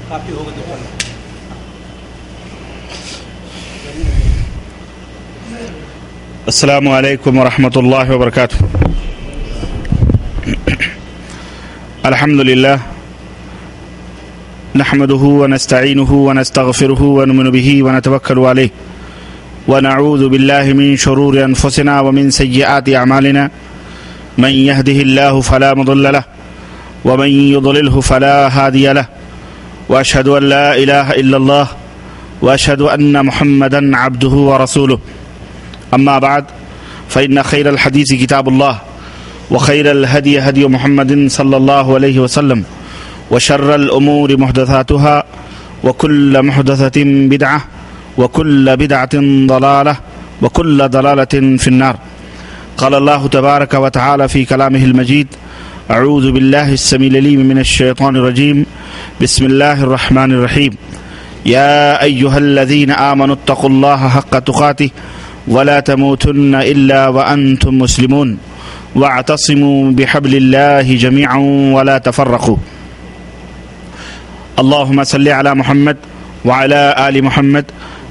کافی ہوگا تو السلام علیکم ورحمۃ اللہ وبرکاتہ. الحمد للہ نحمده ونستعینه ونستغفره ونؤمن به ونتوکل علیہ ونعوذ باللہ من شرور انفسنا ومن سیئات اعمالنا من يهده الله فلا مضل له ومن يضلله فلا هادي له واشهد ان لا اله الا الله واشهد ان محمدا عبده ورسوله. اما بعد فان خير الحديث كتاب الله وخير الهدي هدي محمد صلى الله عليه وسلم وشر الامور محدثاتها وكل محدثة بدعة وكل بدعة ضلالة وكل ضلالة في النار. قال الله تبارك وتعالى في كلامه المجيد: اعوذ بالله السميع العليم من الشيطان الرجيم بسم الله الرحمن الرحيم. يا ايها الذين آمنوا اتقوا الله حق تقاته ولا تموتن الا وانتم مسلمون واعتصموا بحبل الله جميعا ولا تفرقوا. اللهم صل على محمد وعلى آل محمد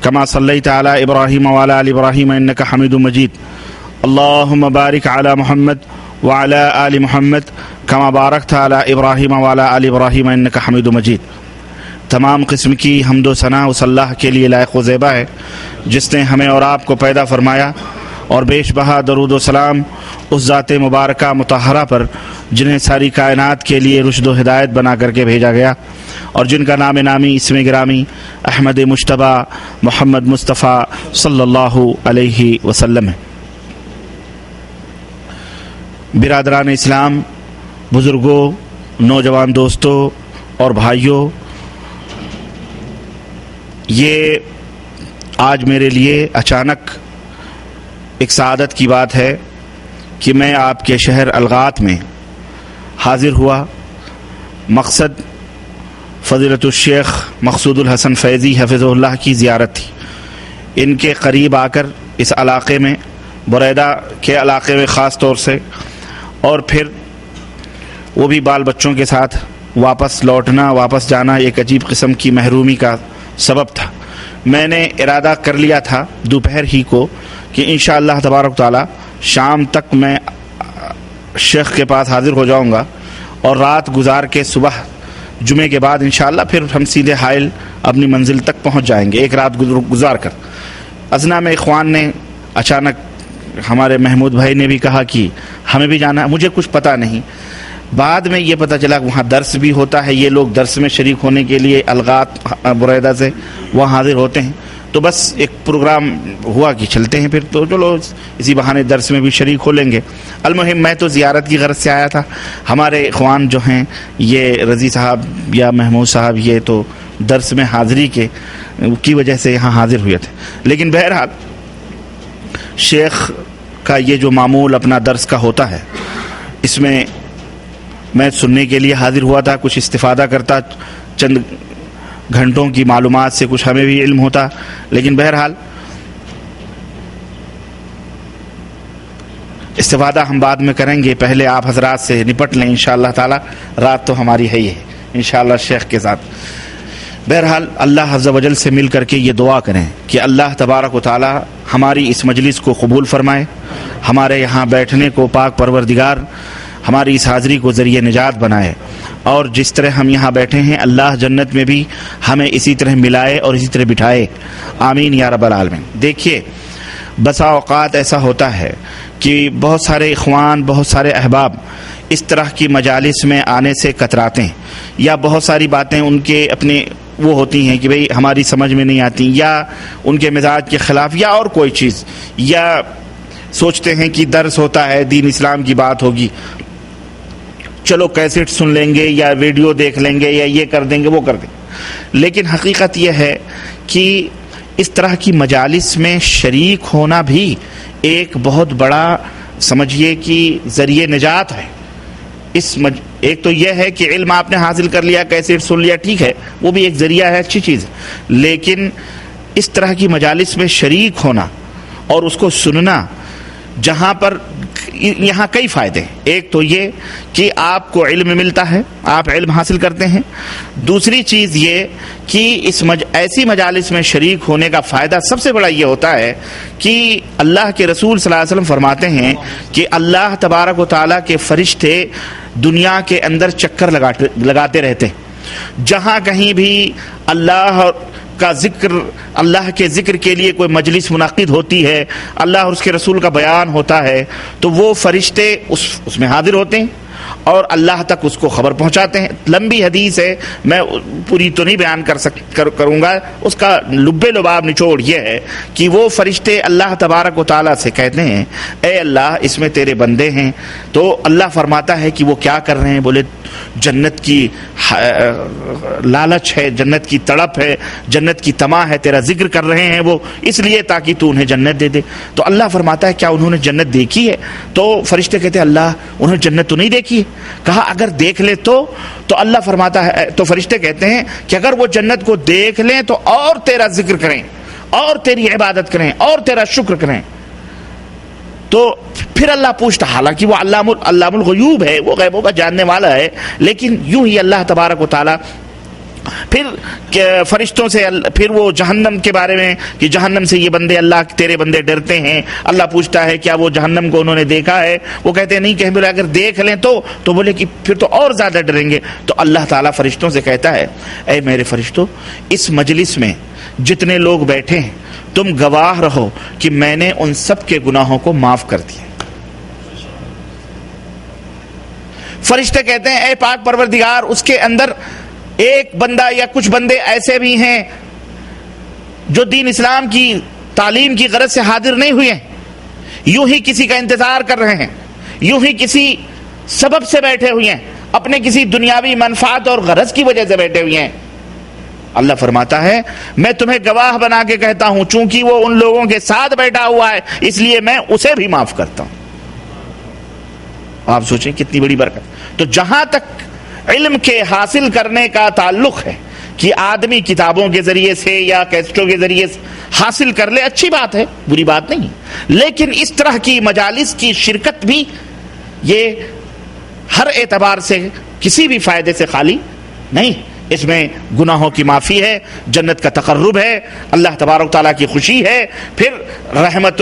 كما صليت على ابراهيم وعلى آل ابراهيم انك حميد مجيد. اللهم بارك على محمد وعلى آل محمد كما باركت على ابراهيم وعلى آل ابراهيم انك حميد مجيد. تمام قسم کی حمد و ثنا اس اللہ کے لیے لائق و زیبا ہے جس نے ہمیں اور آپ کو پیدا فرمایا، اور بیش بہا درود و سلام اس ذات مبارکہ مطہرہ پر جنہیں ساری کائنات کے لیے رشد و ہدایت بنا کر کے بھیجا گیا، اور جن کا نام نامی اسم گرامی احمد مجتبی محمد مصطفیٰ صلی اللہ علیہ وسلم ہے. برادران اسلام، بزرگوں، نوجوان دوستوں اور بھائیوں، یہ آج میرے لیے اچانک ایک سعادت کی بات ہے کہ میں آپ کے شہر الغات میں حاضر ہوا. مقصد فضیلت الشیخ مقصود الحسن فیضی حفظہ اللہ کی زیارت تھی. ان کے قریب آ کر اس علاقے میں، بریدہ کے علاقے میں خاص طور سے، اور پھر وہ بھی بال بچوں کے ساتھ واپس لوٹنا، واپس جانا ایک عجیب قسم کی محرومی کا سبب تھا. میں نے ارادہ کر لیا تھا دوپہر ہی کو کہ انشاءاللہ تبارک تعالی شام تک میں شیخ کے پاس حاضر ہو جاؤں گا، اور رات گزار کے صبح جمعے کے بعد انشاءاللہ پھر ہم سیدھے حائل اپنی منزل تک پہنچ جائیں گے، ایک رات گزار کر. اثنا میں اخوان نے اچانک، ہمارے محمود بھائی نے بھی کہا کہ ہمیں بھی جانا ہے. مجھے کچھ پتہ نہیں، بعد میں یہ پتہ چلا کہ وہاں درس بھی ہوتا ہے، یہ لوگ درس میں شریک ہونے کے لیے الغات بریدہ سے وہاں حاضر ہوتے ہیں. تو بس ایک پروگرام ہوا کہ چلتے ہیں، پھر تو چلو اسی بہانے درس میں بھی شریک ہو لیں گے. المہم میں تو زیارت کی غرض سے آیا تھا. ہمارے اخوان جو ہیں، یہ رضی صاحب یا محمود صاحب، یہ تو درس میں حاضری کی وجہ سے یہاں حاضر ہوئے تھے. لیکن بہرحال شیخ کا یہ جو معمول اپنا درس کا ہوتا ہے، اس میں میں سننے کے لیے حاضر ہوا تھا، کچھ استفادہ کرتا، چند گھنٹوں کی معلومات سے کچھ ہمیں بھی علم ہوتا. لیکن بہرحال استفادہ ہم بعد میں کریں گے، پہلے آپ حضرات سے نپٹ لیں انشاءاللہ تعالی. رات تو ہماری ہے ہی ہے انشاءاللہ شیخ کے ساتھ. بہرحال اللہ عز و جل سے مل کر کے یہ دعا کریں کہ اللہ تبارک و تعالی ہماری اس مجلس کو قبول فرمائے، ہمارے یہاں بیٹھنے کو پاک پروردگار ہماری اس حاضری کو ذریعہ نجات بنائے، اور جس طرح ہم یہاں بیٹھے ہیں اللہ جنت میں بھی ہمیں اسی طرح ملائے اور اسی طرح بٹھائے. آمین یا رب العالمین. دیکھیے، بسا اوقات ایسا ہوتا ہے کہ بہت سارے اخوان، بہت سارے احباب اس طرح کی مجالس میں آنے سے کتراتے ہیں، یا بہت ساری باتیں ان کے اپنے وہ ہوتی ہیں کہ بھئی ہماری سمجھ میں نہیں آتی، یا ان کے مزاج کے خلاف، یا اور کوئی چیز، یا سوچتے ہیں کہ درس ہوتا ہے، دین اسلام کی بات ہوگی، چلو کیسٹ سن لیں گے یا ویڈیو دیکھ لیں گے یا یہ کر دیں گے وہ کر دیں گے. لیکن حقیقت یہ ہے کہ اس طرح کی مجالس میں شریک ہونا بھی ایک بہت بڑا سمجھیے کہ ذریعہ نجات ہے. ایک تو یہ ہے کہ علم آپ نے حاصل کر لیا، کیسٹ سن لیا، ٹھیک ہے، وہ بھی ایک ذریعہ ہے، اچھی چیز ہے. لیکن اس طرح کی مجالس میں شریک ہونا اور اس کو سننا، جہاں پر یہاں کئی فائدے ہیں. ایک تو یہ کہ آپ کو علم ملتا ہے، آپ علم حاصل کرتے ہیں. دوسری چیز یہ کہ ایسی مجالس میں شریک ہونے کا فائدہ سب سے بڑا یہ ہوتا ہے کہ اللہ کے رسول صلی اللہ علیہ وسلم فرماتے ہیں کہ اللہ تبارک و تعالیٰ کے فرشتے دنیا کے اندر چکر لگاتے رہتے ہیں. جہاں کہیں بھی اللہ کا ذکر، اللہ کے ذکر کے لیے کوئی مجلس منعقد ہوتی ہے، اللہ اور اس کے رسول کا بیان ہوتا ہے، تو وہ فرشتے اس میں حاضر ہوتے ہیں اور اللہ تک اس کو خبر پہنچاتے ہیں. لمبی حدیث ہے، میں پوری تو نہیں بیان کروں گا. اس کا لب لباب نچوڑ یہ ہے کہ وہ فرشتے اللہ تبارک و تعالیٰ سے کہتے ہیں اے اللہ اس میں تیرے بندے ہیں. تو اللہ فرماتا ہے کہ وہ کیا کر رہے ہیں؟ بولے جنت کی لالچ ہے، جنت کی تڑپ ہے، جنت کی طمع ہے، تیرا ذکر کر رہے ہیں وہ اس لیے تاکہ تو انہیں جنت دے دے. تو اللہ فرماتا ہے کیا انہوں نے جنت دیکھی ہے؟ تو فرشتے کہتے ہیں اللہ انہوں نے جنت تو نہیں دیکھی ہے. کہا اگر دیکھ لے تو اللہ فرماتا ہے، تو فرشتے کہتے ہیں کہ اگر وہ جنت کو دیکھ لیں تو اور تیرا ذکر کریں اور تیری عبادت کریں اور تیرا شکر کریں. تو پھر اللہ پوچھتا، حالانکہ وہ علام الغیوب ہے، وہ غیبوں کا جاننے والا ہے، لیکن یوں ہی اللہ تبارک و تعالی پھر فرشتوں سے پھر وہ جہنم کے بارے میں کہ جہنم سے یہ بندے اللہ تیرے بندے ڈرتے ہیں. اللہ پوچھتا ہے کیا وہ جہنم کو انہوں نے دیکھا ہے؟ وہ کہتے ہیں نہیں. کہ بولے اگر دیکھ لیں تو بولے کہ پھر تو اور زیادہ ڈریں گے. تو اللہ تعالیٰ فرشتوں سے کہتا ہے اے میرے فرشتوں، اس مجلس میں جتنے لوگ بیٹھے ہیں تم گواہ رہو کہ میں نے ان سب کے گناہوں کو معاف کر دیا. فرشتے کہتے ہیں اے پاک پروردگار، اس کے اندر ایک بندہ یا کچھ بندے ایسے بھی ہیں جو دین اسلام کی تعلیم کی غرض سے حاضر نہیں ہوئے ہیں، یوں ہی کسی کا انتظار کر رہے ہیں، یوں ہی کسی سبب سے بیٹھے ہوئے ہیں، اپنے کسی دنیاوی منفعت اور غرض کی وجہ سے بیٹھے ہوئے ہیں. اللہ فرماتا ہے میں تمہیں گواہ بنا کے کہتا ہوں چونکہ وہ ان لوگوں کے ساتھ بیٹھا ہوا ہے اس لیے میں اسے بھی معاف کرتا ہوں. آپ سوچیں کتنی بڑی برکت. تو جہاں تک علم کے حاصل کرنے کا تعلق ہے کہ آدمی کتابوں کے ذریعے سے یا کیسٹوں کے ذریعے سے حاصل کر لے، اچھی بات ہے، بری بات نہیں، لیکن اس طرح کی مجالس کی شرکت بھی یہ ہر اعتبار سے کسی بھی فائدے سے خالی نہیں. اس میں گناہوں کی معافی ہے، جنت کا تقرب ہے، اللہ تبارک تعالیٰ کی خوشی ہے، پھر رحمت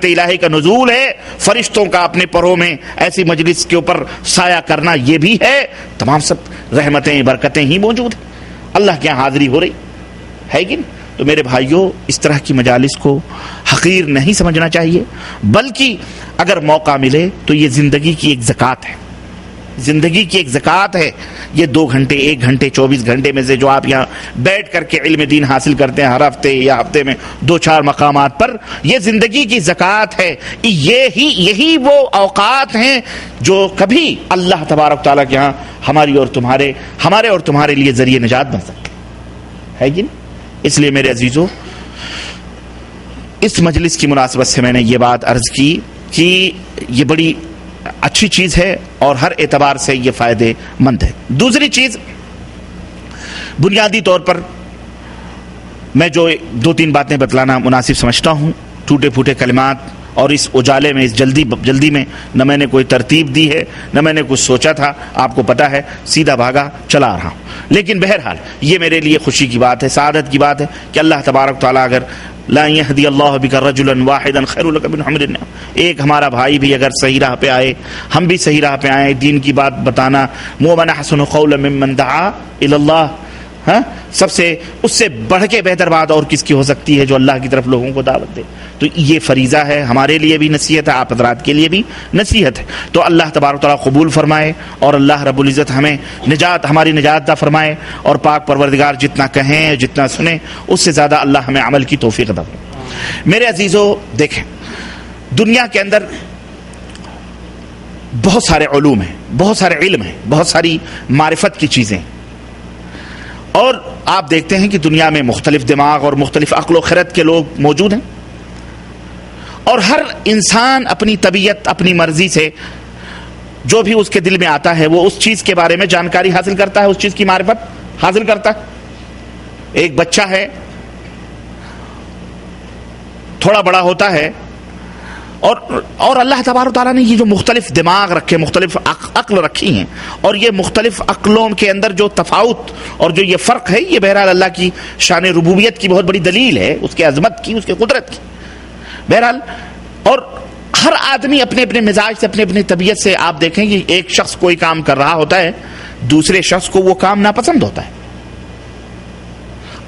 الہی کا نزول ہے، فرشتوں کا اپنے پروں میں ایسی مجلس کے اوپر سایہ کرنا یہ بھی ہے. تمام سب رحمتیں برکتیں ہی موجود ہیں، اللہ کے یہاں حاضری ہو رہی ہے کہ نہیں. تو میرے بھائیوں، اس طرح کی مجالس کو حقیر نہیں سمجھنا چاہیے، بلکہ اگر موقع ملے تو یہ زندگی کی ایک زکوٰۃ ہے، زندگی کی ایک زکوٰۃ ہے. یہ 2 گھنٹے 1 گھنٹے 24 گھنٹے میں سے جو آپ یہاں بیٹھ کر کے علم دین حاصل کرتے ہیں ہر ہفتے یا ہفتے میں 2-4 مقامات پر، یہ زندگی کی زکوٰۃ ہے. یہی وہ اوقات ہیں جو کبھی اللہ تبارک تعالیٰ کے ہاں ہمارے اور تمہارے لیے ذریعہ نجات بن سکتے ہے کہ نہیں. اس لیے میرے عزیزوں، اس مجلس کی مناسبت سے میں نے یہ بات عرض کی کہ یہ بڑی اچھی چیز ہے اور ہر اعتبار سے یہ فائدے مند ہے. دوسری چیز، بنیادی طور پر میں جو 2-3 باتیں بتلانا مناسب سمجھتا ہوں، ٹوٹے پھوٹے کلمات اور اس اجالے میں، اس جلدی میں نہ میں نے کوئی ترتیب دی ہے نہ میں نے کچھ سوچا تھا، آپ کو پتا ہے سیدھا بھاگا چلا رہا ہوں. لیکن بہرحال یہ میرے لیے خوشی کی بات ہے، سعادت کی بات ہے کہ اللہ تبارک تعالیٰ اگر لا يهدي الله بك رجلا واحدا خير لك من حمر النعم، ایک ہمارا بھائی بھی اگر صحیح راہ پہ آئے، ہم بھی صحیح راہ پہ آئیں، دین کی بات بتانا، ومن احسن قولا ممن دعا الى الله، سب سے اس سے بڑھ کے بہتر بات اور کس کی ہو سکتی ہے جو اللہ کی طرف لوگوں کو دعوت دے. تو یہ فریضہ ہے، ہمارے لیے بھی نصیحت ہے، آپ حضرات کے لیے بھی نصیحت ہے. تو اللہ تبارک تعالیٰ قبول فرمائے اور اللہ رب العزت ہمیں ہماری نجات عطا فرمائے، اور پاک پروردگار جتنا کہیں جتنا سنیں اس سے زیادہ اللہ ہمیں عمل کی توفیق عطا فرمائے. میرے عزیزو، دیکھیں دنیا کے اندر بہت سارے علوم ہیں، بہت سارے علم ہیں، بہت ساری معرفت کی چیزیں، اور آپ دیکھتے ہیں کہ دنیا میں مختلف دماغ اور مختلف عقل و خرد کے لوگ موجود ہیں، اور ہر انسان اپنی طبیعت اپنی مرضی سے جو بھی اس کے دل میں آتا ہے وہ اس چیز کے بارے میں جانکاری حاصل کرتا ہے، اس چیز کی معرفت حاصل کرتا ہے. ایک بچہ ہے، تھوڑا بڑا ہوتا ہے اور اللہ تبارک و تعالیٰ نے یہ جو مختلف دماغ رکھے، مختلف عقل رکھی ہیں، اور یہ مختلف عقلوں کے اندر جو تفاوت اور جو یہ فرق ہے، یہ بہرحال اللہ کی شان ربوبیت کی بہت بڑی دلیل ہے، اس کے عظمت کی، اس کے قدرت کی بہرحال۔ اور ہر آدمی اپنے اپنے مزاج سے، اپنے اپنے طبیعت سے، آپ دیکھیں کہ ایک شخص کوئی کام کر رہا ہوتا ہے، دوسرے شخص کو وہ کام ناپسند ہوتا ہے۔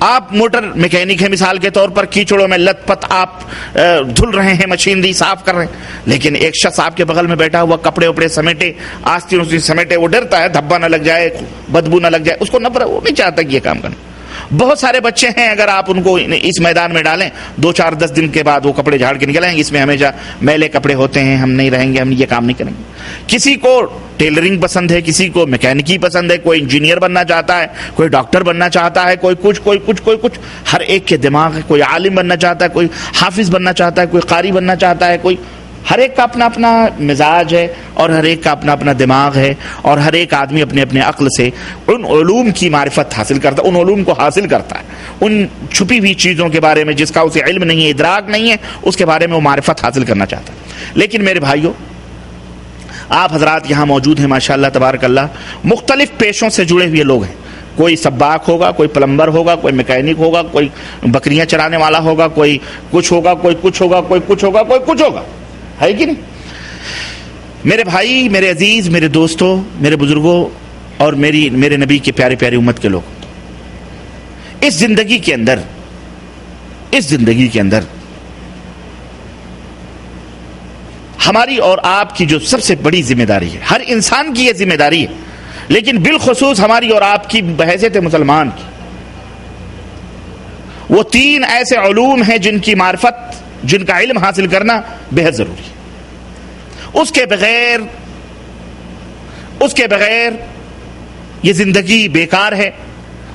آپ موٹر میکینک ہے مثال کے طور پر، کیچڑوں میں لت پت آپ دھل رہے ہیں، مشینری صاف کر رہے ہیں، لیکن ایک شخص آپ کے بغل میں بیٹھا ہوا کپڑے وپڑے سمیٹے، آستین استین سمیٹے، وہ ڈرتا ہے دھبا نہ لگ جائے، بدبو نہ لگ جائے، اس کو نفرت، وہ نہیں چاہتا کہ یہ کام کرنا۔ بہت سارے بچے ہیں، اگر آپ ان کو اس میدان میں ڈالیں، 2-4-10 دن کے بعد وہ کپڑے جھاڑ کے نکل آئیں گے، اس میں ہمیشہ میلے کپڑے ہوتے ہیں، ہم نہیں رہیں گے، ہم یہ کام نہیں کریں گے۔ کسی کو ٹیلرنگ پسند ہے، کسی کو میکینکی پسند ہے، کوئی انجینئر بننا چاہتا ہے، کوئی ڈاکٹر بننا چاہتا ہے، کوئی کچھ، ہر ایک کے دماغ ہے، کوئی عالم بننا چاہتا ہے، کوئی حافظ بننا چاہتا ہے، کوئی قاری بننا چاہتا ہے، کوئی، ہر ایک کا اپنا اپنا مزاج ہے، اور ہر ایک کا اپنا اپنا دماغ ہے، اور ہر ایک آدمی اپنے اپنے عقل سے ان علوم کی معرفت حاصل کرتا ہے، ان علوم کو حاصل کرتا ہے، ان چھپی ہوئی چیزوں کے بارے میں جس کا اسے علم نہیں ہے، ادراک نہیں ہے، اس کے بارے میں وہ معرفت حاصل کرنا چاہتا ہے۔ لیکن میرے بھائیوں، آپ حضرات یہاں موجود ہیں ماشاءاللہ تبارک اللہ، مختلف پیشوں سے جڑے ہوئے لوگ ہیں، کوئی سباک ہوگا، کوئی پلمبر ہوگا، کوئی میکینک ہوگا، کوئی بکریاں چرانے والا ہوگا، کوئی کچھ ہوگا، کوئی کچھ ہوگا، کوئی کچھ ہوگا، کوئی کچھ ہوگا، ہے کہ نہیں؟ میرے بھائی، میرے عزیز، میرے دوستوں، میرے بزرگوں، اور میرے نبی کے پیارے پیارے امت کے لوگ، اس زندگی کے اندر ہماری اور آپ کی جو سب سے بڑی ذمہ داری ہے، ہر انسان کی یہ ذمہ داری ہے، لیکن بالخصوص ہماری اور آپ کی بحیثیت مسلمان کی، وہ 3 ایسے علوم ہیں جن کی معرفت، جن کا علم حاصل کرنا بہت ضروری ہے۔ اس کے بغیر یہ زندگی بیکار ہے،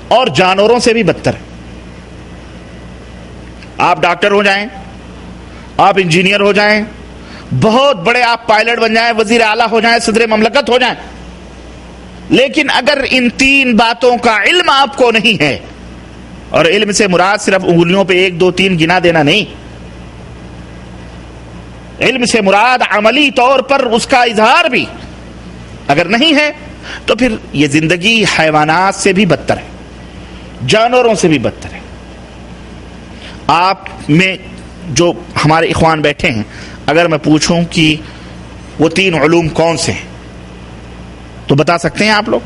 اور جانوروں سے بھی بدتر ہے۔ آپ ڈاکٹر ہو جائیں، آپ انجینئر ہو جائیں، بہت بڑے آپ پائلٹ بن جائیں، وزیر اعلیٰ ہو جائیں، صدر مملکت ہو جائیں، لیکن اگر ان 3 باتوں کا علم آپ کو نہیں ہے، اور علم سے مراد صرف انگلیوں پہ 1 2 3 گنا دینا نہیں، علم سے مراد عملی طور پر اس کا اظہار بھی اگر نہیں ہے، تو پھر یہ زندگی حیوانات سے بھی بدتر ہے، جانوروں سے بھی بدتر ہے۔ آپ میں جو ہمارے اخوان بیٹھے ہیں، اگر میں پوچھوں کہ وہ 3 علوم کون سے ہیں، تو بتا سکتے ہیں آپ لوگ؟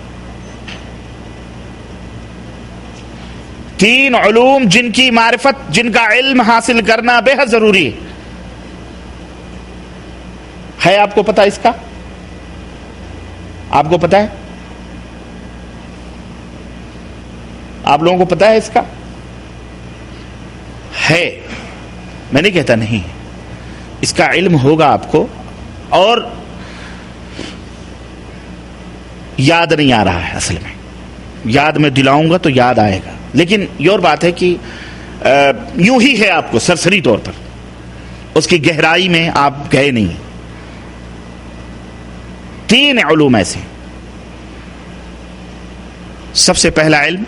3 علوم جن کی معرفت، جن کا علم حاصل کرنا بے حد ضروری ہے آپ کو پتا؟ اس کا آپ کو پتا ہے؟ آپ لوگوں کو پتا ہے اس کا؟ ہے، میں نہیں کہتا نہیں، اس کا علم ہوگا آپ کو، اور یاد نہیں آ رہا ہے، اصل میں یاد میں دلاؤں گا تو یاد آئے گا، لیکن یہ اور بات ہے کہ یوں ہی ہے، آپ کو سرسری طور پر اس کی گہرائی میں آپ گئے نہیں ہیں۔ 3 علوم ایسے، سب سے پہلا علم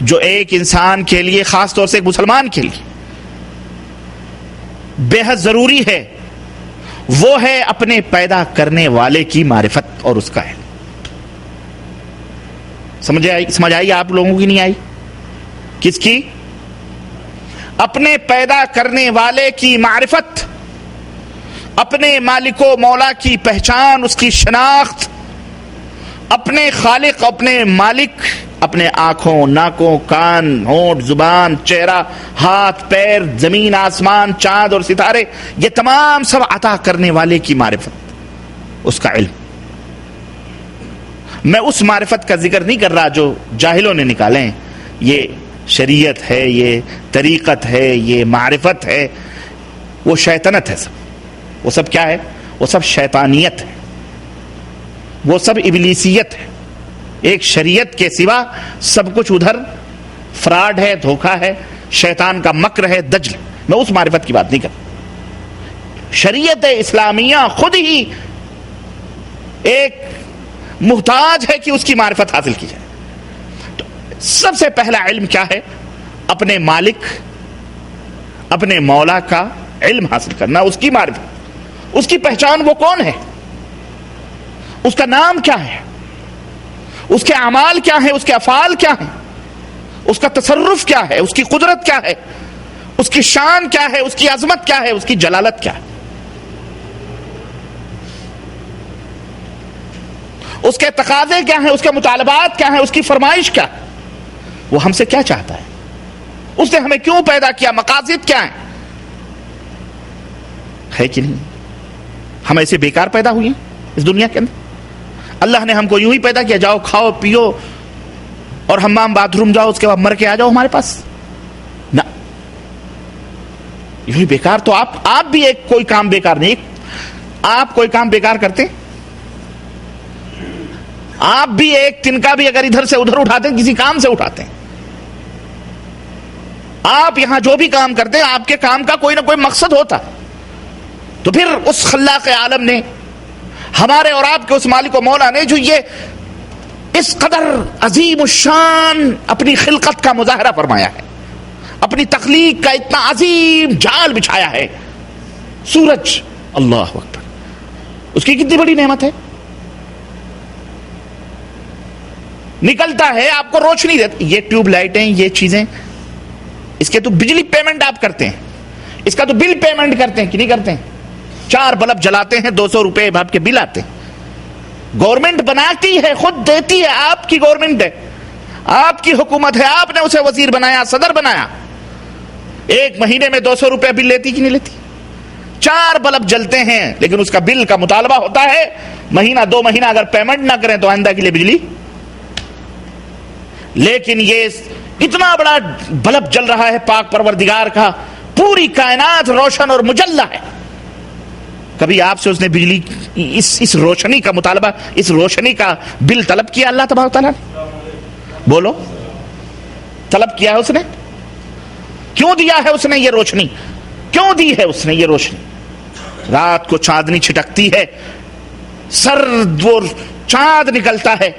جو ایک انسان کے لیے، خاص طور سے ایک مسلمان کے لیے بے حد ضروری ہے، وہ ہے اپنے پیدا کرنے والے کی معرفت اور اس کا علم۔ سمجھ آئی آپ لوگوں کی؟ نہیں آئی؟ کس کی؟ اپنے پیدا کرنے والے کی معرفت، اپنے مالک و مولا کی پہچان، اس کی شناخت، اپنے خالق، اپنے مالک، اپنے آنکھوں، ناکوں، کان، ہونٹ، زبان، چہرہ، ہاتھ، پیر، زمین، آسمان، چاند اور ستارے، یہ تمام سب عطا کرنے والے کی معرفت، اس کا علم۔ میں اس معرفت کا ذکر نہیں کر رہا جو جاہلوں نے نکالے ہیں، یہ شریعت ہے، یہ طریقت ہے، یہ معرفت ہے، وہ شیطنت ہے، وہ سب کیا ہے؟ وہ سب شیطانیت ہے، وہ سب ابلیسیت ہے۔ ایک شریعت کے سوا سب کچھ ادھر فراڈ ہے، دھوکہ ہے، شیطان کا مکر ہے، دجل۔ میں اس معرفت کی بات نہیں کرتا۔ شریعت اسلامیہ خود ہی ایک محتاج ہے کہ اس کی معرفت حاصل کی جائے۔ تو سب سے پہلا علم کیا ہے؟ اپنے مالک، اپنے مولا کا علم حاصل کرنا، اس کی معرفت، اس کی پہچان، وہ کون ہے، اس کا نام کیا ہے، اس کے اعمال کیا ہیں، اس کے افعال کیا ہیں، اس کا تصرف کیا ہے، اس کی قدرت کیا ہے، اس کی شان کیا ہے، اس کی عظمت کیا ہے، اس کی جلالت کیا ہے، اس کے تقاضے کیا ہیں، اس کے مطالبات کیا ہیں، اس کی فرمائش کیا ہے، وہ ہم سے کیا چاہتا ہے، اس نے ہمیں کیوں پیدا کیا، مقاصد کیا ہیں، ہے کہ نہیں؟ ہم ایسے بیکار پیدا ہوئے ہیں اس دنیا کے اندر؟ اللہ نے ہم کو یوں ہی پیدا کیا، جاؤ کھاؤ پیو اور حمام باتھ روم جاؤ، اس کے بعد مر کے آ جاؤ ہمارے پاس؟ نہ، یوں ہی بیکار. تو آپ بھی ایک کوئی کام بیکار نہیں. آپ کوئی کام بیکار کرتے ہیں؟ آپ بھی ایک تنکا بھی اگر ادھر سے ادھر اٹھاتے ہیں، کسی کام سے اٹھاتے ہیں. آپ یہاں جو بھی کام کرتے ہیں، آپ کے کام کا کوئی نہ کوئی مقصد ہوتا. تو پھر اس خلاق عالم نے، ہمارے اور آپ کے اس مالک و مولا نے، جو یہ اس قدر عظیم الشان اپنی خلقت کا مظاہرہ فرمایا ہے، اپنی تخلیق کا اتنا عظیم جال بچھایا ہے، سورج، اللہ اکبر، اس کی کتنی بڑی نعمت ہے. نکلتا ہے، آپ کو روشنی دیتا. یہ ٹیوب لائٹیں، یہ چیزیں، اس کے تو بجلی پیمنٹ آپ کرتے ہیں، اس کا تو بل پیمنٹ کرتے ہیں کہ نہیں کرتے ہیں؟ 4 بلب جلاتے ہیں، 200 روپے آپ کے بل آتے ہیں. گورنمنٹ بناتی ہے، خود دیتی ہے، آپ کی گورنمنٹ ہے، آپ کی حکومت ہے، آپ نے اسے وزیر بنایا، صدر بنایا. 1 مہینے میں 200 روپے بل لیتی کہ نہیں لیتی؟ 4 بلب جلتے ہیں، لیکن اس کا بل کا مطالبہ ہوتا ہے مہینہ 2 مہینہ اگر پیمنٹ نہ کریں تو آئندہ کے لیے بجلی. لیکن یہ اتنا بڑا بلب جل رہا ہے پاک پروردگار کا، پوری کائنات روشن اور مجلہ ہے. کبھی آپ سے اس نے بجلی اس روشنی کا مطالبہ، اس روشنی کا بل طلب کیا اللہ تبارک تعالیٰ نے؟ بولو، طلب کیا ہے اس نے؟ کیوں دیا ہے اس نے یہ روشنی؟ کیوں دی ہے اس نے یہ روشنی؟ رات کو چاندنی چھٹکتی ہے، سرد وہ چاند نکلتا ہے،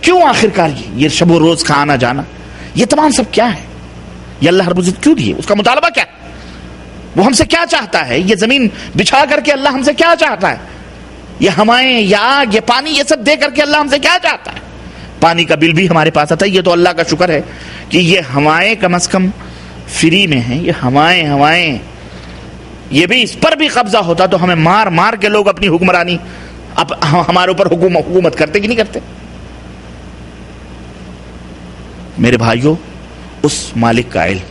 کیوں آخرکار یہ شب و روز کا آنا جانا، یہ تمام سب کیا ہے؟ یہ اللہ رب العزت کیوں دیے؟ اس کا مطالبہ کیا ہے؟ وہ ہم سے کیا چاہتا ہے؟ یہ زمین بچھا کر کے اللہ ہم سے کیا چاہتا ہے؟ یہ ہوائیں، یہ آگ، یہ پانی، یہ سب دے کر کے اللہ ہم سے کیا چاہتا ہے؟ پانی کا بل بھی ہمارے پاس آتا ہے. یہ تو اللہ کا شکر ہے کہ یہ ہوائیں کم از کم فری میں ہیں. یہ ہوائیں یہ بھی، اس پر بھی قبضہ ہوتا تو ہمیں مار مار کے لوگ اپنی حکمرانی ہمارے اوپر حکومت کرتے کہ نہیں کرتے؟ میرے بھائیوں، اس مالک کا علم،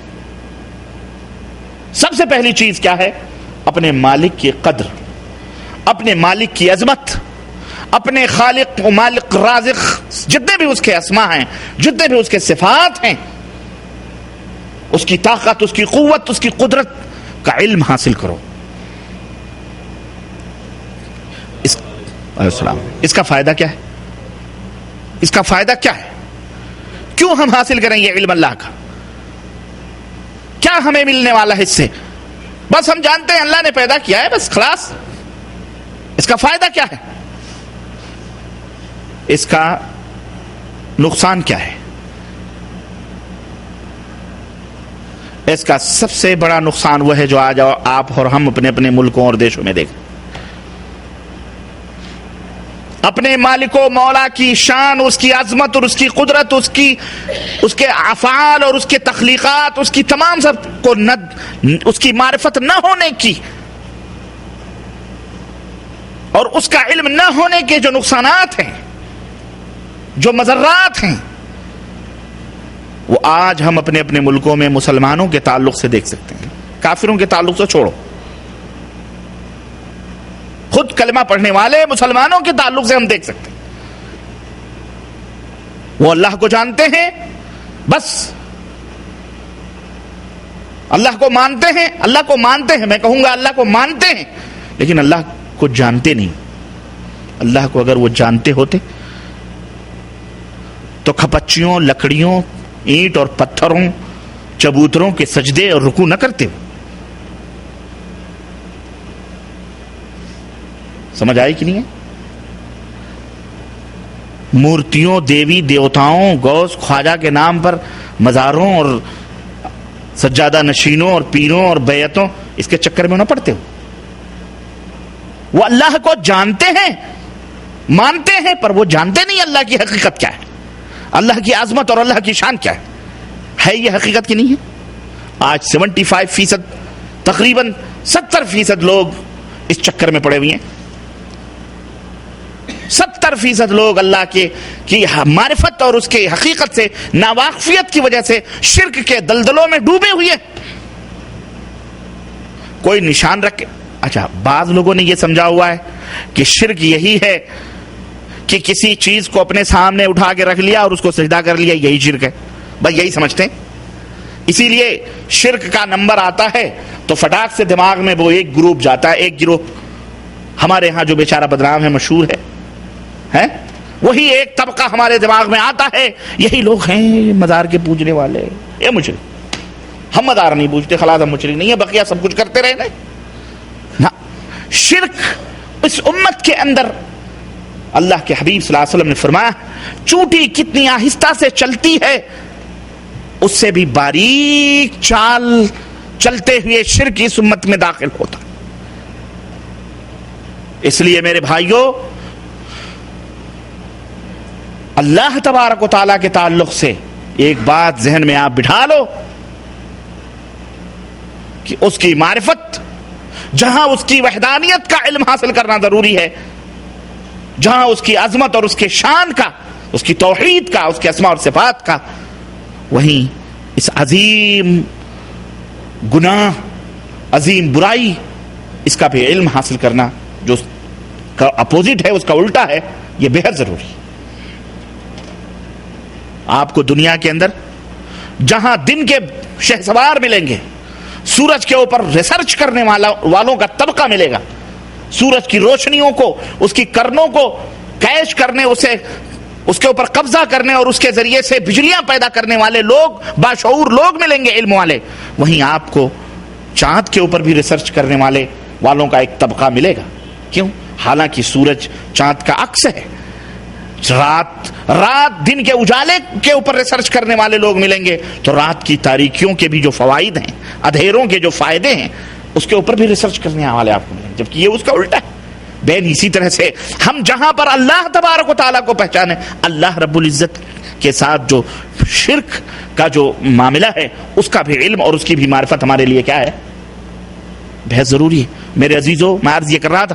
سب سے پہلی چیز کیا ہے؟ اپنے مالک کی قدر، اپنے مالک کی عظمت، اپنے خالق و مالک رازق، جتنے بھی اس کے اسماء ہیں، جتنے بھی اس کے صفات ہیں، اس کی طاقت، اس کی قوت، اس کی قدرت کا علم حاصل کرو. اس کا فائدہ کیا ہے؟ اس کا فائدہ کیا ہے؟ کیوں ہم حاصل کریں یہ علم اللہ کا؟ کیا ہمیں ملنے والا ہے اس سے؟ بس ہم جانتے ہیں اللہ نے پیدا کیا ہے، بس خلاص. اس کا فائدہ کیا ہے؟ اس کا نقصان کیا ہے؟ اس کا سب سے بڑا نقصان وہ ہے جو آج آپ اور ہم اپنے اپنے ملکوں اور دیشوں میں دیکھیں. اپنے مالک و مولا کی شان، اس کی عظمت اور اس کی قدرت، اس کے افعال اور اس کے تخلیقات، اس کی تمام سب کو اس کی معرفت نہ ہونے کی اور اس کا علم نہ ہونے کے جو نقصانات ہیں، جو مضرات ہیں، وہ آج ہم اپنے اپنے ملکوں میں مسلمانوں کے تعلق سے دیکھ سکتے ہیں. کافروں کے تعلق سے چھوڑو، خود کلمہ پڑھنے والے مسلمانوں کے تعلق سے ہم دیکھ سکتے ہیں. وہ اللہ کو جانتے ہیں، بس اللہ کو مانتے ہیں، اللہ کو مانتے ہیں، میں کہوں گا اللہ کو مانتے ہیں، لیکن اللہ کو جانتے نہیں. اللہ کو اگر وہ جانتے ہوتے تو کھپچیوں، لکڑیوں، اینٹ اور پتھروں، چبوتروں کے سجدے اور رکوع نہ کرتے. سمجھ آئی کہ نہیں ہے؟ مورتیوں، دیوی دیوتاؤں، غوث خواجہ کے نام پر مزاروں اور سجادہ نشینوں اور پیروں اور بیعتوں، اس کے چکر میں نہ پڑتے ہو. وہ اللہ کو جانتے ہیں، مانتے ہیں، پر وہ جانتے نہیں اللہ کی حقیقت کیا ہے، اللہ کی عظمت اور اللہ کی شان کیا ہے یہ حقیقت کی نہیں ہے. آج 75% تقریباً 70% لوگ اس چکر میں پڑے ہوئے ہیں. 70% لوگ اللہ کی معرفت اور اس کے حقیقت سے ناواقفیت کی وجہ سے شرک کے دلدلوں میں ڈوبے ہوئے. کوئی نشان رکھے. اچھا، بعض لوگوں نے یہ سمجھا ہوا ہے کہ شرک یہی ہے کہ کسی چیز کو اپنے سامنے اٹھا کے رکھ لیا اور اس کو سجدہ کر لیا، یہی شرک ہے. بس یہی سمجھتے ہیں. اسی لیے شرک کا نمبر آتا ہے تو فٹاک سے دماغ میں وہ ایک گروپ جاتا ہے. ایک گروہ ہمارے ہاں جو بیچارہ بدنام ہے، مشہور ہے، وہی ایک طبقہ ہمارے دماغ میں آتا ہے. یہی لوگ ہیں مزار کے پوجنے والے، یہ مشرک. ہم مزار نہیں پوجتے، خلاص ہم مشرک نہیں ہے، بقیہ سب کچھ کرتے رہے. شرک اس امت کے اندر اللہ کے حبیب صلی اللہ علیہ وسلم نے فرمایا چونٹی کتنی آہستہ سے چلتی ہے اس سے بھی باریک چال چلتے ہوئے شرک اس امت میں داخل ہوتا. اس لیے میرے بھائیوں، اللہ تبارک و تعالیٰ کے تعلق سے ایک بات ذہن میں آپ بٹھا لو کہ اس کی معرفت، جہاں اس کی وحدانیت کا علم حاصل کرنا ضروری ہے، جہاں اس کی عظمت اور اس کے شان کا، اس کی توحید کا، اس کے اسماء اور صفات کا، وہیں اس عظیم گناہ، عظیم برائی، اس کا بھی علم حاصل کرنا، جو اس کا اپوزٹ ہے، اس کا الٹا ہے، یہ بے حد ضروری ہے. آپ کو دنیا کے اندر جہاں دن کے شہسوار ملیں گے، سورج کے اوپر ریسرچ کرنے والوں کا طبقہ ملے گا، سورج کی روشنیوں کو، اس کی کرنوں کو کیچ کرنے، اس کے اوپر قبضہ کرنے اور اس کے ذریعے سے بجلیاں پیدا کرنے والے لوگ، باشعور لوگ ملیں گے، علم والے. وہیں آپ کو چاند کے اوپر بھی ریسرچ کرنے والوں کا ایک طبقہ ملے گا. کیوں؟ حالانکہ سورج چاند کا عکس ہے. رات دن کے اجالے کے اوپر ریسرچ کرنے والے لوگ ملیں گے تو رات کی تاریکیوں کے بھی جو فوائد ہیں، اندھیروں کے جو فائدے ہیں، اس کے اوپر بھی ریسرچ کرنے والے آپ کو ملیں گے، جبکہ یہ اس کا الٹا ہے. بین اسی طرح سے ہم جہاں پر اللہ تبارک و تعالیٰ کو پہچانے، اللہ رب العزت کے ساتھ جو شرک کا جو معاملہ ہے، اس کا بھی علم اور اس کی بھی معرفت ہمارے لیے کیا ہے؟ بہت ضروری ہے. میرے عزیزو، میں عرض یہ کر رہا تھا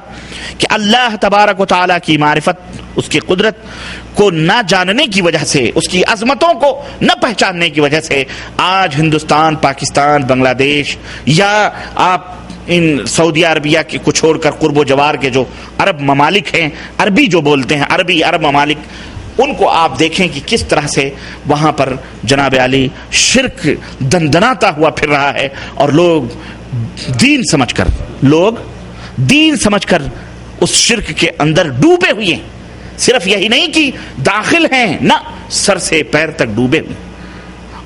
کہ اللہ تبارک و تعالیٰ کی معرفت، اس کی قدرت کو نہ جاننے کی وجہ سے، اس کی عظمتوں کو نہ پہچاننے کی وجہ سے آج ہندوستان، پاکستان، بنگلہ دیش، یا آپ ان سعودی عربیہ کو چھوڑ کر قرب و جوار کے جو عرب ممالک ہیں، عربی جو بولتے ہیں، عرب ممالک، ان کو آپ دیکھیں کہ کس طرح سے وہاں پر جناب علی شرک دندناتا ہوا پھر رہا ہے، اور لوگ دین سمجھ کر اس شرک کے اندر ڈوبے ہوئے ہیں. صرف یہی نہیں کہ داخل ہیں، نہ سر سے پیر تک ڈوبے ہوئے.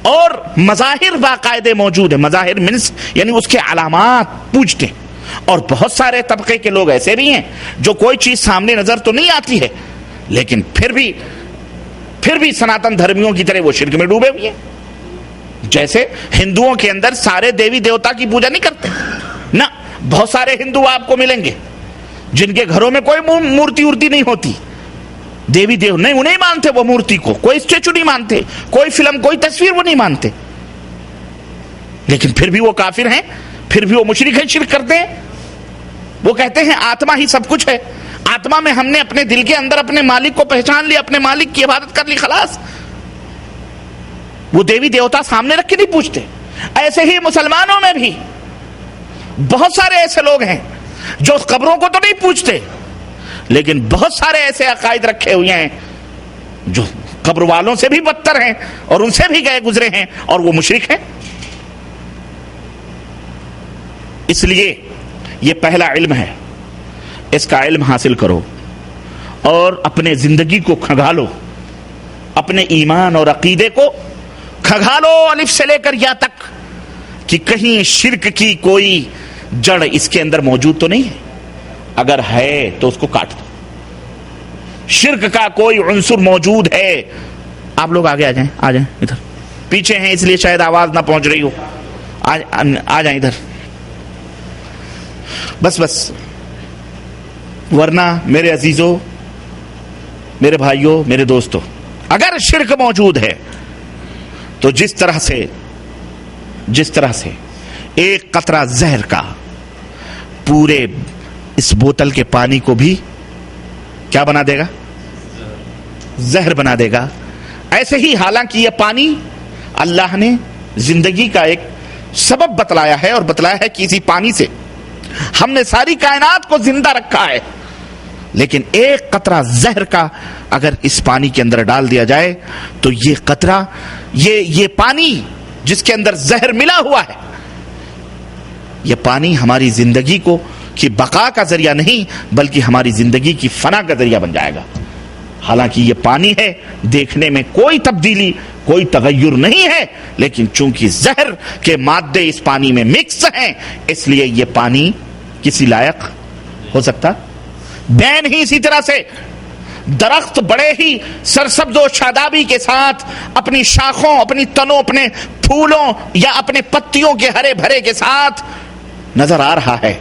اور مظاہر باقاعدے موجود ہیں، مظاہر منس یعنی اس کے علامات پوجتے ہیں. اور بہت سارے طبقے کے لوگ ایسے بھی ہیں جو کوئی چیز سامنے نظر تو نہیں آتی ہے، لیکن پھر بھی سناتن دھرمیوں کی طرح وہ شرک میں ڈوبے ہوئے ہیں. جیسے ہندوؤں کے اندر سارے دیوی دیوتا کی پوجا نہیں کرتے، نہ بہت سارے ہندو آپ کو ملیں گے جن کے گھروں میں کوئی مورتی نہیں ہوتی، دیوی دیو نہیں، انہیں مانتے، وہ مورتی کو کوئی اسٹیچو نہیں مانتے، کوئی فلم، کوئی تصویر وہ نہیں مانتے، لیکن پھر بھی وہ کافر ہیں، پھر بھی وہ مشرک ہیں، شرک کرتے ہیں. وہ کہتے ہیں آتما ہی سب کچھ ہے، آتما میں ہم نے اپنے دل کے اندر اپنے مالک کو پہچان لیا، اپنے مالک کی عبادت کر لی، خلاص. وہ دیوی دیوتا سامنے رکھ کے نہیں پوچھتے. ایسے ہی مسلمانوں میں بھی بہت سارے ایسے لوگ ہیں جو قبروں کو تو نہیں پوچھتے، لیکن بہت سارے ایسے عقائد رکھے ہوئے ہیں جو قبر والوں سے بھی بدتر ہیں اور ان سے بھی گئے گزرے ہیں، اور وہ مشرک ہیں. اس لیے یہ پہلا علم ہے، اس کا علم حاصل کرو اور اپنے زندگی کو کھنگالو، اپنے ایمان اور عقیدے کو کھنگالو الف سے لے کر یا تک، کہ کہیں شرک کی کوئی جڑ اس کے اندر موجود تو نہیں ہے. اگر ہے تو اس کو کاٹ دو. شرک کا کوئی عنصر موجود ہے. آپ لوگ آگے آ جائیں ادھر، پیچھے ہیں اس لیے شاید آواز نہ پہنچ رہی ہو. آ جائیں ادھر. بس ورنہ میرے عزیزوں، میرے بھائیوں، میرے دوستوں، اگر شرک موجود ہے تو جس طرح سے ایک قطرہ زہر کا پورے اس بوتل کے پانی کو بھی کیا بنا دے گا؟ زہر بنا دے گا، ایسے ہی حالانکہ یہ پانی اللہ نے زندگی کا ایک سبب بتلایا ہے، اور بتلایا ہے کہ اسی پانی سے ہم نے ساری کائنات کو زندہ رکھا ہے، لیکن ایک قطرہ زہر کا اگر اس پانی کے اندر ڈال دیا جائے تو یہ قطرہ، یہ پانی جس کے اندر زہر ملا ہوا ہے، یہ پانی ہماری زندگی کی بقا کا ذریعہ نہیں بلکہ ہماری زندگی کی فنا کا ذریعہ بن جائے گا۔ حالانکہ یہ پانی ہے، دیکھنے میں کوئی تبدیلی، کوئی تغیر نہیں ہے، لیکن چونکہ زہر کے مادے اس پانی میں مکس ہیں، اس لیے یہ پانی کسی لائق ہو سکتا بین ہی۔ اسی طرح سے درخت بڑے ہی سرسبز و شادابی کے ساتھ اپنی شاخوں، اپنی تنوں، اپنے پھولوں یا اپنے پتیوں کے ہرے بھرے کے ساتھ نظر آ رہا ہے،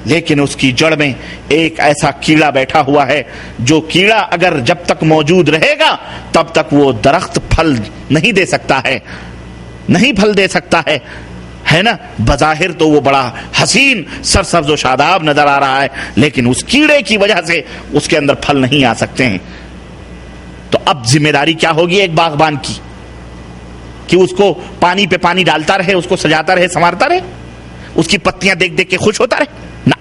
لیکن اس کی جڑ میں ایک ایسا کیڑا بیٹھا ہوا ہے جو کیڑا اگر جب تک موجود رہے گا تب تک وہ درخت پھل نہیں دے سکتا ہے، نہیں پھل دے سکتا ہے نا۔ بظاہر تو وہ بڑا حسین سرسبز و شاداب نظر آ رہا ہے، لیکن اس کیڑے کی وجہ سے اس کے اندر پھل نہیں آ سکتے ہیں۔ تو اب ذمہ داری کیا ہوگی ایک باغبان کی کہ اس کو پانی پہ پانی ڈالتا رہے، اس کو سجاتا رہے، سنوارتا رہے، اس کی پتیاں دیکھ دیکھ کے خوش ہوتا رہے؟ نہ۔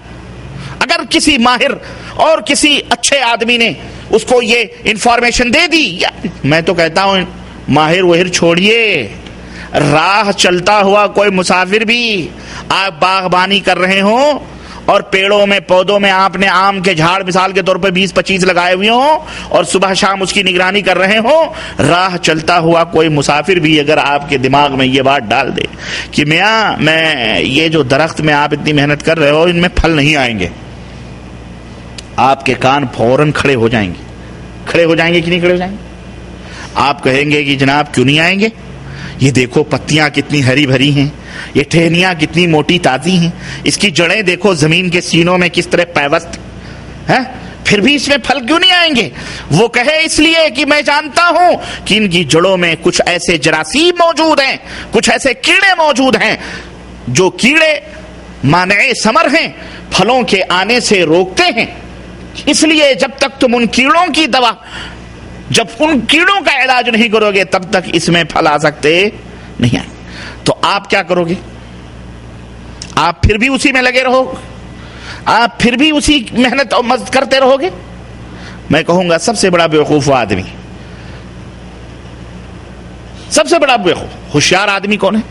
اگر کسی ماہر اور کسی اچھے آدمی نے اس کو یہ انفارمیشن دے دی، میں تو کہتا ہوں ماہر وہر چھوڑیے، راہ چلتا ہوا کوئی مسافر بھی آپ باغبانی کر رہے ہوں اور پیڑوں میں پودوں میں آپ نے آم کے جھاڑ مثال کے طور پہ 20-25 لگائے ہوئے ہوں اور صبح شام اس کی نگرانی کر رہے ہوں، راہ چلتا ہوا کوئی مسافر بھی اگر آپ کے دماغ میں یہ بات ڈال دے کہ میاں میں یہ جو درخت میں آپ اتنی محنت کر رہے ہو ان میں پھل نہیں آئیں گے، آپ کے کان فوراً کھڑے ہو جائیں گے۔ کھڑے ہو جائیں گے کہ نہیں کھڑے ہو جائیں گے؟ آپ کہیں گے کہ جناب کیوں نہیں آئیں گے، یہ دیکھو پتیاں کتنی ہری بھری ہیں، یہ ٹہنیاں کتنی موٹی تازی ہیں، اس کی جڑیں دیکھو زمین کے سینوں میں کس طرح پیوست ہیں، پھر بھی اس میں پھل کیوں نہیں آئیں گے؟ وہ کہے اس لیے کہ میں جانتا ہوں کہ ان کی جڑوں میں کچھ ایسے جراثیم موجود ہیں، کچھ ایسے کیڑے موجود ہیں جو کیڑے مانع ثمر ہیں، پھلوں کے آنے سے روکتے ہیں، اس لیے جب تک تم ان کیڑوں کی دوا، جب ان کیڑوں کا علاج نہیں کرو گے تب تک اس میں پھل آ سکتے نہیں آئیں۔ تو آپ کیا کرو گے؟ آپ پھر بھی اسی میں لگے رہو، آپ پھر بھی اسی محنت اور مزد کرتے رہو گے؟ میں کہوں گا سب سے بڑا بیوقوف آدمی، سب سے بڑا بیوقوف، ہوشیار آدمی کون ہے؟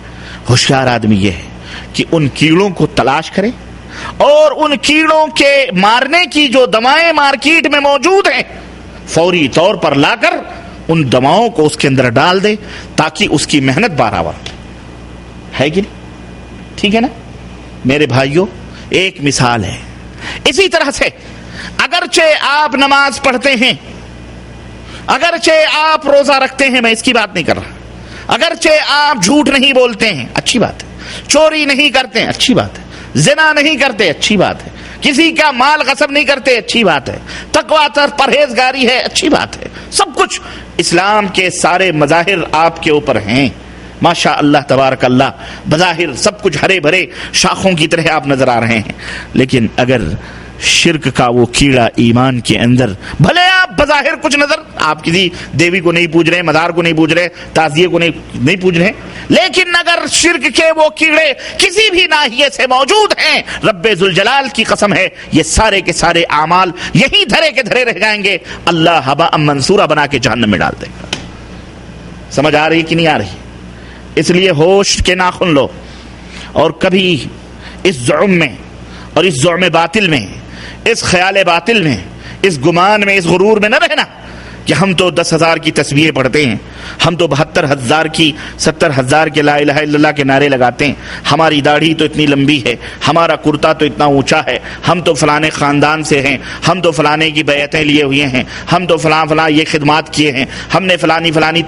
ہوشیار آدمی یہ ہے کہ ان کیڑوں کو تلاش کرے اور ان کیڑوں کے مارنے کی جو دوائیں مارکیٹ میں موجود ہیں فوری طور پر لا کر ان دواؤں کو اس کے اندر ڈال دے تاکہ اس کی محنت برابر ہے کہ نہیں؟ ٹھیک ہے نا میرے بھائیوں؟ ایک مثال ہے۔ اسی طرح سے اگرچہ آپ نماز پڑھتے ہیں، اگرچہ آپ روزہ رکھتے ہیں، میں اس کی بات نہیں کر رہا، اگرچہ آپ جھوٹ نہیں بولتے ہیں، اچھی بات ہے، چوری نہیں کرتے ہیں، اچھی بات ہے، زنا نہیں کرتے، اچھی بات ہے، کسی کا مال غصب نہیں کرتے، اچھی بات ہے، تقویٰ اور پرہیزگاری ہے، اچھی بات ہے، سب کچھ اسلام کے سارے مظاہر آپ کے اوپر ہیں، ماشاء اللہ تبارک اللہ، بظاہر سب کچھ ہرے بھرے شاخوں کی طرح آپ نظر آ رہے ہیں، لیکن اگر شرک کا وہ کیڑا ایمان کے اندر، بھلے آپ بظاہر کچھ نظر، آپ کسی دیوی کو نہیں پوج رہے، مزار کو نہیں پوج رہے، تعزیے کو نہیں پوج رہے، لیکن اگر شرک کے وہ کیڑے کسی بھی ناحیے سے موجود ہیں، رب ذوالجلال کی قسم ہے یہ سارے کے سارے اعمال یہی دھرے کے دھرے رہ جائیں گے، اللہ ہباء منصورا بنا کے جہنم میں ڈال دے گا۔ سمجھ آ رہی کہ نہیں آ رہی؟ اس لیے ہوش کے ناخن لو اور کبھی اس زعم میں اور اس زعم باطل میں، اس خیال باطل میں، اس گمان میں، اس غرور میں نہ رہنا کہ ہم تو 10,000 کی تسبیحیں پڑھتے ہیں، ہم تو 72,000 کی 70,000 کے لا الہ الا اللہ کے نعرے لگاتے ہیں، ہماری داڑھی تو اتنی لمبی ہے، ہمارا کرتا تو اتنا اونچا ہے، ہم تو فلانے خاندان سے ہیں، ہم تو فلانے کی بیعتیں لیے ہوئے ہیں، ہم تو فلاں یہ خدمات کیے ہیں، ہم نے فلانی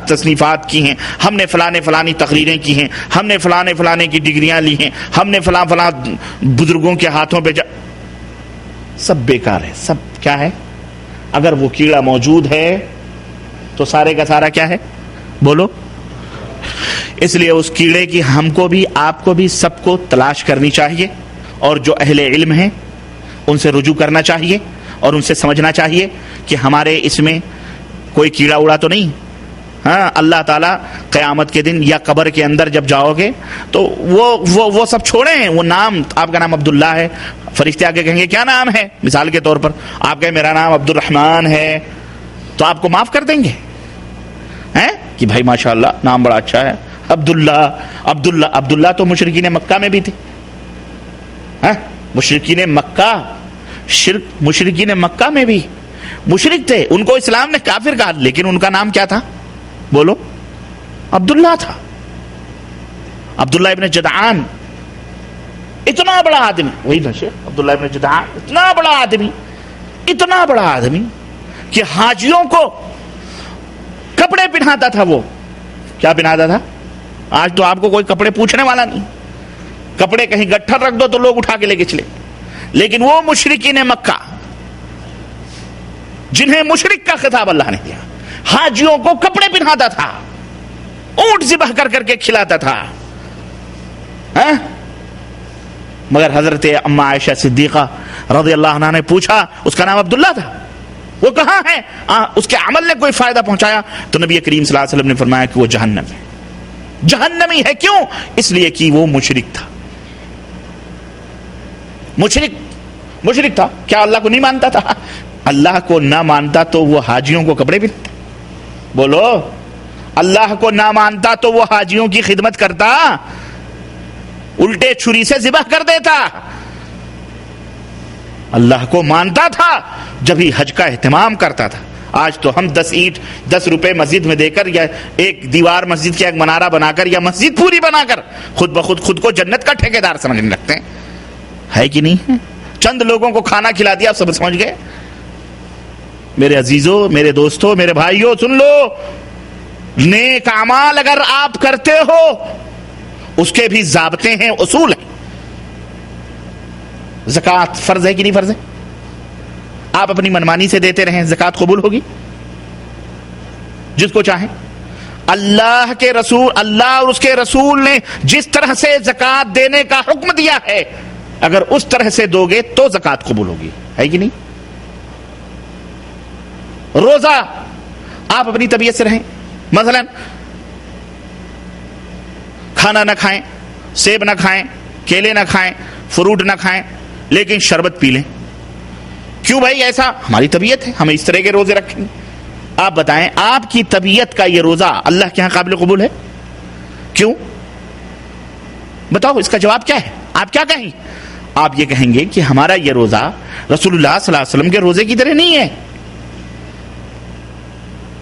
تصنیفات کی ہیں، ہم نے فلانی تقریریں کی ہیں، ہم نے فلانے کی ڈگریاں لی ہیں، ہم نے فلاں بزرگوں کے ہاتھوں پہ سب بیکار ہے، سب کیا ہے؟ اگر وہ کیڑا موجود ہے تو سارے کا سارا کیا ہے؟ بولو. اس لیے اس کیڑے کی ہم کو بھی، آپ کو بھی، سب کو تلاش کرنی چاہیے، اور جو اہل علم ہیں ان سے رجوع کرنا چاہیے اور ان سے سمجھنا چاہیے کہ ہمارے اس میں کوئی کیڑا اڑا تو نہیں. ہاں، اللہ تعالیٰ قیامت کے دن یا قبر کے اندر جب جاؤ گے تو وہ سب چھوڑیں. وہ نام، آپ کا نام عبداللہ ہے، فرشتے آگے کہیں گے کیا نام ہے، مثال کے طور پر آپ کہیں میرا نام عبد الرحمن ہے، تو آپ کو معاف کر دیں گے کہ بھائی ماشاءاللہ نام بڑا اچھا ہے، عبداللہ تو مشرکین مکہ میں بھی تھے. مشرکین مکہ میں بھی مشرک تھے، ان کو اسلام نے کافر کہا، لیکن ان کا نام کیا تھا؟ بولو، عبداللہ تھا. عبداللہ ابن جدعان، اتنا بڑا آدمی، وہی تھا شیخ عبداللہ ابن جدعان، اتنا بڑا آدمی کہ حاجیوں کو کپڑے پہناتا تھا. وہ کیا پہناتا تھا؟ آج تو آپ کو کوئی کپڑے پوچھنے والا نہیں، کپڑے کہیں گٹھر رکھ دو تو لوگ اٹھا کے لے کے چلے. لیکن وہ مشرکین مکہ جنہیں مشرک کا خطاب اللہ نے دیا، حاجیوں کو کپڑے پہناتا تھا، اونٹ ذبح کر کے کھلاتا تھا. مگر حضرت اما عائشہ صدیقہ رضی اللہ عنہ نے پوچھا، اس کا نام عبداللہ تھا، وہ کہاں ہے؟ اس کے عمل نے کوئی فائدہ پہنچایا؟ تو نبی کریم صلی اللہ علیہ وسلم نے فرمایا کہ وہ جہنم ہے. جہنمی ہے. کیوں؟ اس لیے کہ وہ مشرک تھا. مشرک تھا. کیا اللہ کو نہیں مانتا تھا؟ اللہ کو نہ مانتا تو وہ حاجیوں کو کپڑے پہنتا. بولو، اللہ کو نہ مانتا تو وہ حاجیوں کی خدمت کرتا، الٹے چھری سے ذبح کر دیتا. اللہ کو مانتا تھا جب ہی حج کا اہتمام کرتا تھا. آج تو ہم 10 اینٹ 10 روپے مسجد میں دے کر، یا ایک دیوار مسجد کا ایک منارہ بنا کر، یا مسجد پوری بنا کر خود بخود خود کو جنت کا ٹھیکیدار سمجھنے لگتے ہیں. ہے کہ نہیں؟ چند لوگوں کو کھانا کھلا دیا، سب سمجھ گئے. میرے عزیزوں، میرے دوستوں، میرے بھائیوں، سن لو، نیک اعمال اگر آپ کرتے ہو اس کے بھی ضابطے ہیں، اصول ہیں. زکوٰۃ فرض ہے کہ نہیں فرض ہے؟ آپ اپنی منمانی سے دیتے رہیں، زکوٰۃ قبول ہوگی؟ جس کو چاہیں. اللہ کے رسول، اللہ اور اس کے رسول نے جس طرح سے زکوٰۃ دینے کا حکم دیا ہے، اگر اس طرح سے دو گے تو زکوٰۃ قبول ہوگی. ہے کہ نہیں؟ روزہ آپ اپنی طبیعت سے رہیں، مثلا کھانا نہ کھائیں، سیب نہ کھائیں، کیلے نہ کھائیں، فروٹ نہ کھائیں، لیکن شربت پی لیں. کیوں بھائی؟ ایسا ہماری طبیعت ہے، ہمیں اس طرح کے روزے رکھیں گے. آپ بتائیں، آپ کی طبیعت کا یہ روزہ اللہ کے ہاں قابل قبول ہے؟ کیوں؟ بتاؤ، اس کا جواب کیا ہے؟ آپ کیا کہیں؟ آپ یہ کہیں گے کہ ہمارا یہ روزہ رسول اللہ صلی اللہ علیہ وسلم کے روزے کی طرح نہیں ہے.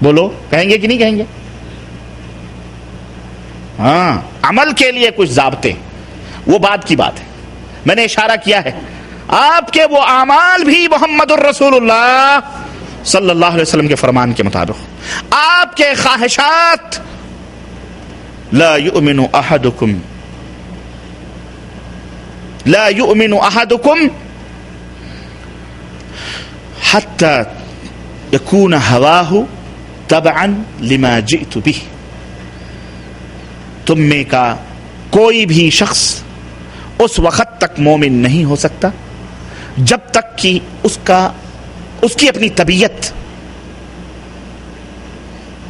بولو، کہیں گے کہ نہیں کہیں گے؟ ہاں، عمل کے لیے کچھ ضابطے، وہ بات کی بات ہے. میں نے اشارہ کیا ہے، آپ کے وہ اعمال بھی محمد الرسول اللہ صلی اللہ علیہ وسلم کے فرمان کے مطابق. آپ کے خواہشات، لا یؤمن احدکم حتی یکون ہواہ تبعا لما جئت به. تم میں کا کوئی بھی شخص اس وقت تک مومن نہیں ہو سکتا جب تک کہ اس کی اپنی طبیعت،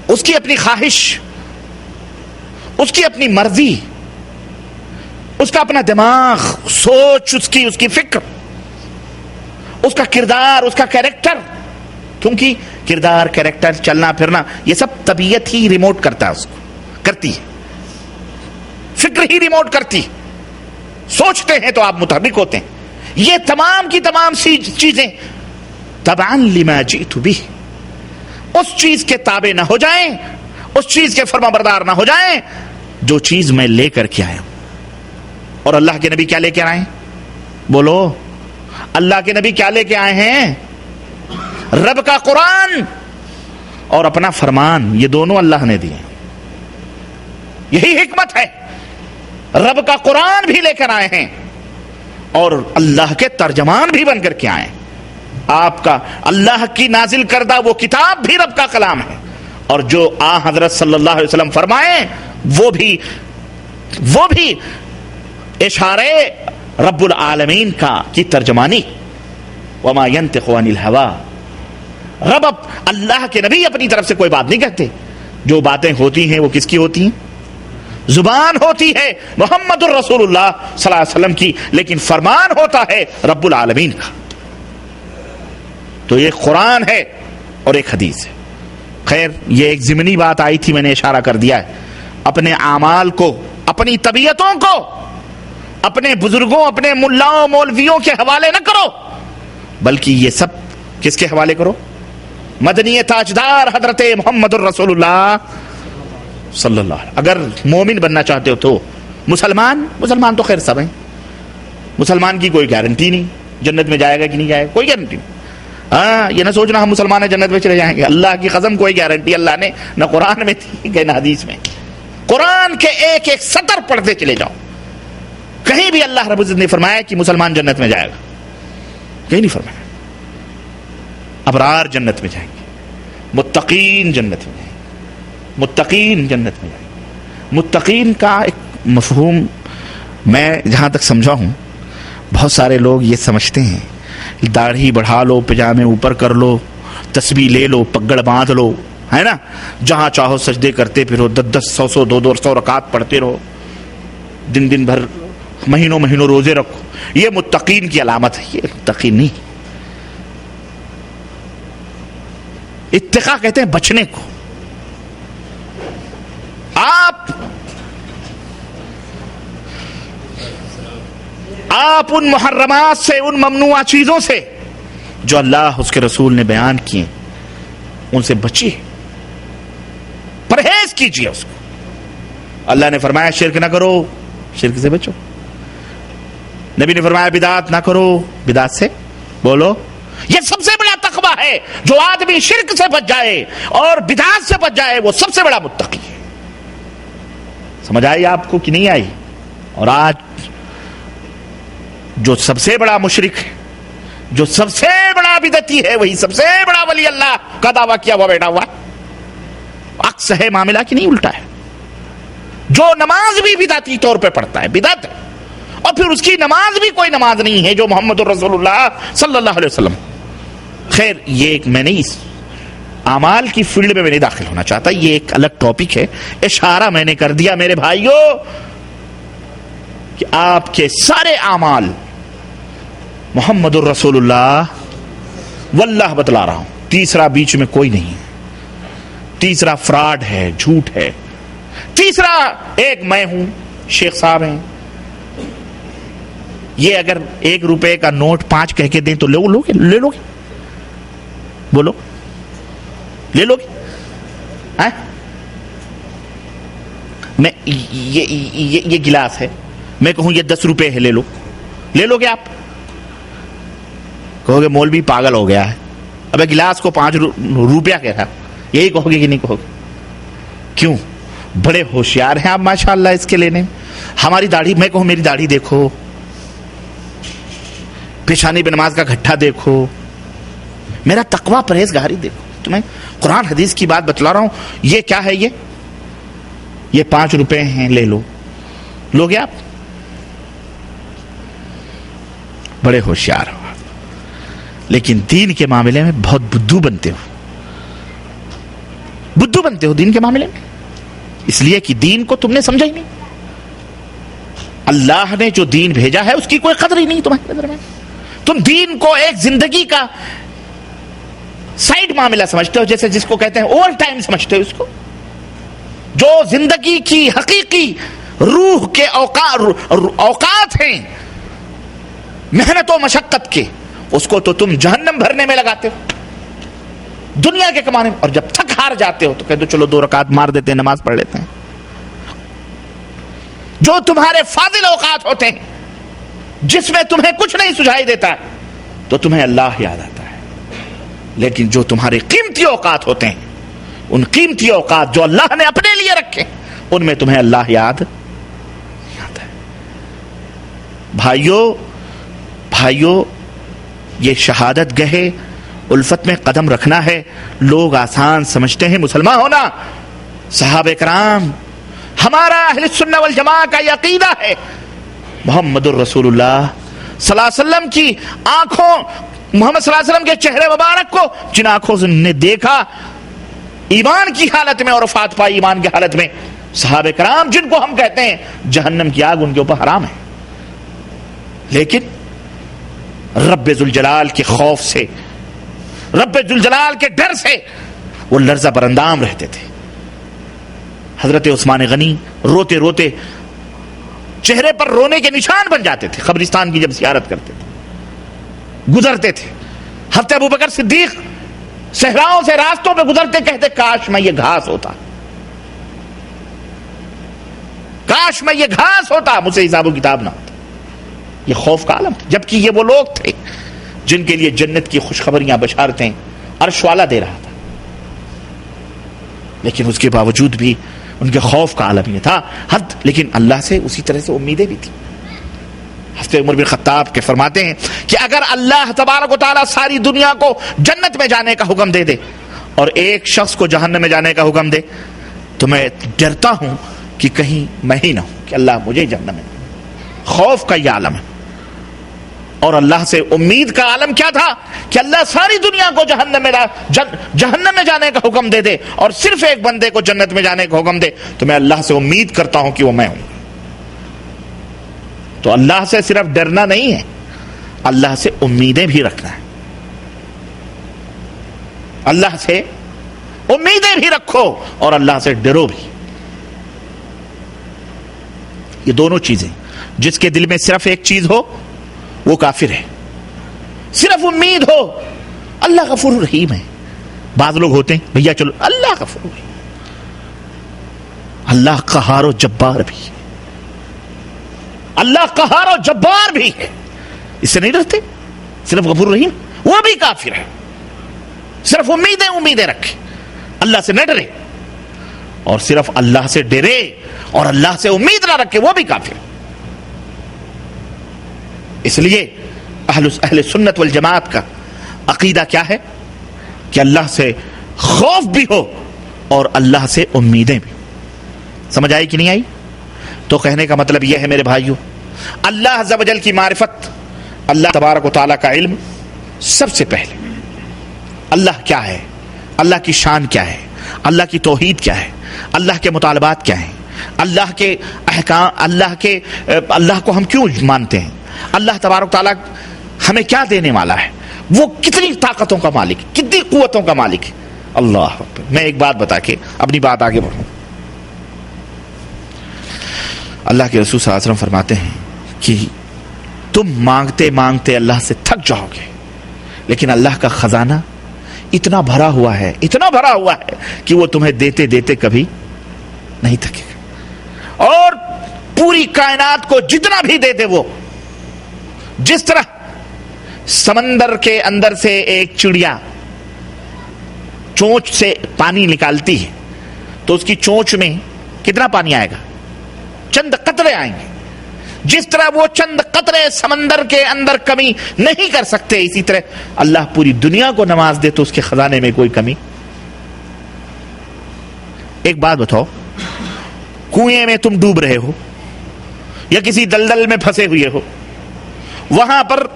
اس کی اپنی خواہش، اس کی اپنی مرضی، اس کا اپنا دماغ، سوچ، اس کی فکر، اس کا کردار، اس کا کیریکٹر. کیونکہ کردار، کیریکٹر، چلنا پھرنا، یہ سب طبیعت ہی ریموٹ کرتا ہے، اس کو کرتی ہے، فکر ہی ریموٹ کرتی. سوچتے ہیں تو آپ متحرک ہوتے ہیں. یہ تمام کی تمام سی چیزیں تبعا لما جئت به، اس چیز کے تابع نہ ہو جائیں، اس چیز کے فرما بردار نہ ہو جائیں جو چیز میں لے کر کے آیا ہوں۔ اور اللہ کے نبی کیا لے کے آئے ہیں؟ بولو، اللہ کے نبی کیا لے کے آئے ہیں؟ رب کا قرآن اور اپنا فرمان، یہ دونوں اللہ نے دیے۔ یہی حکمت ہے، رب کا قرآن بھی لے کر آئے ہیں اور اللہ کے ترجمان بھی بن کر کے آئے ہیں۔ آپ کا اللہ کی نازل کردہ وہ کتاب بھی رب کا کلام ہے، اور جو حضرت صلی اللہ علیہ وسلم فرمائیں وہ بھی اشارے رب العالمین کی ترجمانی۔ وما ينطق عن الهوى، رب اللہ کے نبی اپنی طرف سے کوئی بات نہیں کہتے، جو باتیں ہوتی ہیں وہ کس کی ہوتی ہیں؟ زبان ہوتی ہے محمد الرسول اللہ صلی اللہ علیہ وسلم کی، لیکن فرمان ہوتا ہے رب العالمین کا۔ تو ایک قرآن ہے اور ایک حدیث ہے۔ خیر، یہ ایک ضمنی بات آئی تھی، میں نے اشارہ کر دیا ہے۔ اپنے اعمال کو، اپنی طبیعتوں کو اپنے بزرگوں، اپنے ملاؤں مولویوں کے حوالے نہ کرو، بلکہ یہ سب کس کے حوالے کرو؟ مدنی تاجدار حضرت محمد الرسول اللہ صلی اللہ علیہ وسلم۔ اگر مومن بننا چاہتے ہو تو مسلمان تو خیر سب ہیں، مسلمان کی کوئی گارنٹی نہیں جنت میں جائے گا کہ نہیں جائے گا، کوئی گارنٹی نہیں۔ ہاں، یہ نہ سوچنا ہم مسلمان ہیں جنت میں چلے جائیں گے، اللہ کی قسم کوئی گارنٹی اللہ نے نہ قرآن میں تھی کہ نہ حدیث میں۔ قرآن کے ایک ایک سطر پڑھتے چلے جاؤ، کہیں بھی اللہ رب العزت نے فرمایا کہ مسلمان جنت میں جائے گا، کہیں نہیں فرمایا۔ ابرار جنت میں جائیں گے، متقین جنت میں جائیں گے، متقین جنت میں جائیں گے۔ متقین کا ایک مفہوم میں جہاں تک سمجھا ہوں، بہت سارے لوگ یہ سمجھتے ہیں داڑھی بڑھا لو، پجامے اوپر کر لو، تسبیح لے لو، پگڑ باندھ لو، ہے نا، جہاں چاہو سجدے کرتے پھرو، 10 100 200 رکعت پڑھتے رہو، دن بھر مہینوں روزے رکھو، یہ متقین کی علامت ہے۔ یہ متقین نہیں، اتقا کہتے ہیں بچنے کو۔ آپ ان محرمات سے، ان ممنوعہ چیزوں سے جو اللہ اس کے رسول نے بیان کیے، ان سے بچیے، پرہیز کیجیے اس کو۔ اللہ نے فرمایا شرک نہ کرو، شرک سے بچو۔ نبی نے فرمایا بدعت نہ کرو، بدعت سے بولو۔ یہ سب سے بڑا تقویٰ ہے، جو آدمی شرک سے بچ جائے اور بدعت سے بچ جائے وہ سب سے بڑا متقی ہے۔ سمجھ آئی آپ کو کہ نہیں آئی؟ اور آج جو سب سے بڑا مشرک ہے، جو سب سے بڑا بدعتی ہے، وہی سب سے بڑا ولی اللہ کا دعویٰ کیا ہوا بیٹھا ہوا۔ عکس ہے معاملہ کی نہیں، الٹا ہے۔ جو نماز بھی بدعتی طور پہ پڑھتا ہے، بدعت ہے، اور پھر اس کی نماز بھی کوئی نماز نہیں ہے جو محمد الرسول اللہ صلی اللہ علیہ وسلم۔ خیر، یہ ایک میں نہیں اس اعمال کی فیلڈ میں نہیں داخل ہونا چاہتا، یہ ایک الگ ٹاپک ہے۔ اشارہ میں نے کر دیا میرے بھائیوں کہ آپ کے سارے اعمال محمد الرسول اللہ واللہ بتلا رہا ہوں، تیسرا بیچ میں کوئی نہیں ہے، تیسرا فراڈ ہے، جھوٹ ہے، تیسرا ایک میں ہوں، شیخ صاحب ہیں، یہ اگر 1 روپے کا نوٹ 5 کہہ کے دیں تو لے لو گے؟ بولو، لے لو گے؟ میں یہ گلاس ہے، میں کہوں یہ 10 روپے ہے، لے لو گے آپ؟ کہو گے مولوی پاگل ہو گیا ہے، ابے گلاس کو 5 روپیہ کہہ رہا، یہی کہو گے کہ نہیں کہو گے؟ کیوں؟ بڑے ہوشیار ہیں آپ ماشاءاللہ اس کے لینے۔ ہماری داڑھی، میں کہوں میری داڑھی دیکھو، پیشانی پہ نماز کا گھٹا دیکھو، میرا تقویٰ پرہیزگاری دیکھو، تمہیں قرآن حدیث کی بات بتلا رہا ہوں۔ یہ کیا ہے؟ یہ 5 روپے ہیں، لے لو گے آپ؟ بڑے ہوشیار ہو، لیکن دین کے معاملے میں بہت بدھو بنتے ہو دین کے معاملے میں، اس لیے کہ دین کو تم نے سمجھا ہی نہیں۔ اللہ نے جو دین بھیجا ہے اس کی کوئی قدر ہی نہیں تمہاری نظر میں۔ تم دین کو ایک زندگی کا سائڈ معاملہ سمجھتے ہو، جیسے جس کو کہتے ہیں اوور ٹائم سمجھتے ہو اس کو، جو زندگی کی حقیقی روح کے اوقات ہیں، محنت و مشقت کے، اس کو تو تم جہنم بھرنے میں لگاتے ہو۔ دنیا کے کمانے میں، اور جب تھک ہار جاتے ہو تو کہہ دو چلو 2 رکعت مار دیتے ہیں، نماز پڑھ لیتے ہیں۔ جو تمہارے فاضل اوقات ہوتے ہیں جس میں تمہیں کچھ نہیں سجھائی دیتا تو تمہیں اللہ یاد آتا ہے، لیکن جو تمہارے قیمتی اوقات ہوتے ہیں، ان قیمتی اوقات جو اللہ نے اپنے لیے رکھے ان میں تمہیں اللہ یاد آتا ہے۔ بھائیو یہ شہادت گہے الفت میں قدم رکھنا ہے۔ لوگ آسان سمجھتے ہیں مسلمان ہونا، صحابہ کرام، ہمارا اہل سنہ والجماعہ کا یہ عقیدہ ہے، محمد الرسول اللہ صلی اللہ علیہ وسلم کی آنکھوں، محمد صلی اللہ علیہ وسلم کے چہرے مبارک کو جن آنکھوں سے نے دیکھا ایمان کی حالت میں اور وفات پائی ایمان کی حالت میں، صحابہ کرام جن کو ہم کہتے ہیں جہنم کی آگ ان کے اوپر حرام ہے، لیکن رب ذوالجلال کے خوف سے، رب ذوالجلال کے ڈر سے وہ لرزہ برندام رہتے تھے۔ حضرت عثمان غنی روتے روتے چہرے پر رونے کے نشان بن جاتے تھے، قبرستان کی جب زیارت کرتے تھے، گزرتے تھے۔ حضرت ابوبکر صدیق صحراؤں سے راستوں پہ گزرتے کہتے کاش میں یہ گھاس ہوتا، کاش میں یہ گھاس ہوتا، مجھ سے حساب و کتاب نہ ہوتا۔ یہ خوف کا عالم تھا، جبکہ یہ وہ لوگ تھے جن کے لیے جنت کی خوشخبریاں بشارتیں عرش والا دے رہا تھا، لیکن اس کے باوجود بھی ان کے خوف کا عالم یہ تھا حد، لیکن اللہ سے اسی طرح سے امیدیں بھی تھیں۔ حضرت عمر بن خطاب کے فرماتے ہیں کہ اگر اللہ تبارک و تعالیٰ ساری دنیا کو جنت میں جانے کا حکم دے دے اور ایک شخص کو جہنم میں جانے کا حکم دے تو میں ڈرتا ہوں کہ کہیں میں ہی نہ ہوں کہ اللہ مجھے جہنم میں۔ خوف کا یہ عالم ہے، اور اللہ سے امید کا عالم کیا تھا کہ اللہ ساری دنیا کو جہنم میں جانے کا حکم دے دے اور صرف ایک بندے کو جنت میں جانے کا حکم دے تو میں اللہ سے امید کرتا ہوں کہ وہ میں ہوں۔ تو اللہ سے صرف ڈرنا نہیں ہے، اللہ سے امیدیں بھی رکھنا ہے۔ اللہ سے امیدیں بھی رکھو اور اللہ سے ڈرو بھی۔ یہ دونوں چیزیں، جس کے دل میں صرف ایک چیز ہو وہ کافر ہے، صرف امید ہو اللہ غفور رحیم ہے۔ بعض لوگ ہوتے ہیں بھیا چلو اللہ غفور رحیم، اللہ قہار و جبار بھی ہے، اللہ قہار و جبار بھی ہے، اس سے نہیں ڈرتے، صرف غفور رحیم، وہ بھی کافر ہے۔ صرف امیدیں رکھے، اللہ سے نہ ڈرے، اور صرف اللہ سے ڈرے اور اللہ سے امید نہ رکھے وہ بھی کافر ہے۔ اس لیے اہل سنت والجماعت کا عقیدہ کیا ہے کہ اللہ سے خوف بھی ہو اور اللہ سے امیدیں بھی۔ سمجھ آئی کہ نہیں آئی؟ تو کہنے کا مطلب یہ ہے میرے بھائیوں، اللہ عز و جل کی معرفت، اللہ تبارک و تعالیٰ کا علم، سب سے پہلے اللہ کیا ہے، اللہ کی شان کیا ہے، اللہ کی توحید کیا ہے، اللہ کے مطالبات کیا ہیں، اللہ کے احکام، اللہ کو ہم کیوں مانتے ہیں، اللہ تبارک تعالیٰ ہمیں کیا دینے والا ہے، وہ کتنی طاقتوں کا مالک، کتنی قوتوں کا مالک ہے۔ اللہ اکبر۔ میں ایک بات بتا کے اپنی بات آگے بڑھوں۔ اللہ کے رسول صلی اللہ علیہ وسلم فرماتے ہیں کہ تم مانگتے مانگتے اللہ سے تھک جاؤ گے، لیکن اللہ کا خزانہ اتنا بھرا ہوا ہے، اتنا بھرا ہوا ہے کہ وہ تمہیں دیتے دیتے کبھی نہیں تھکے گا، اور پوری کائنات کو جتنا بھی دے دے وہ، جس طرح سمندر کے اندر سے ایک چڑیا چونچ سے پانی نکالتی ہے تو اس کی چونچ میں کتنا پانی آئے گا؟ چند قطرے آئیں گے۔ جس طرح وہ چند قطرے سمندر کے اندر کمی نہیں کر سکتے، اسی طرح اللہ پوری دنیا کو نواز دے تو اس کے خزانے میں کوئی کمی۔ ایک بات بتاؤ، کنویں میں تم ڈوب رہے ہو یا کسی دلدل میں پھنسے ہوئے ہو، وہاں پر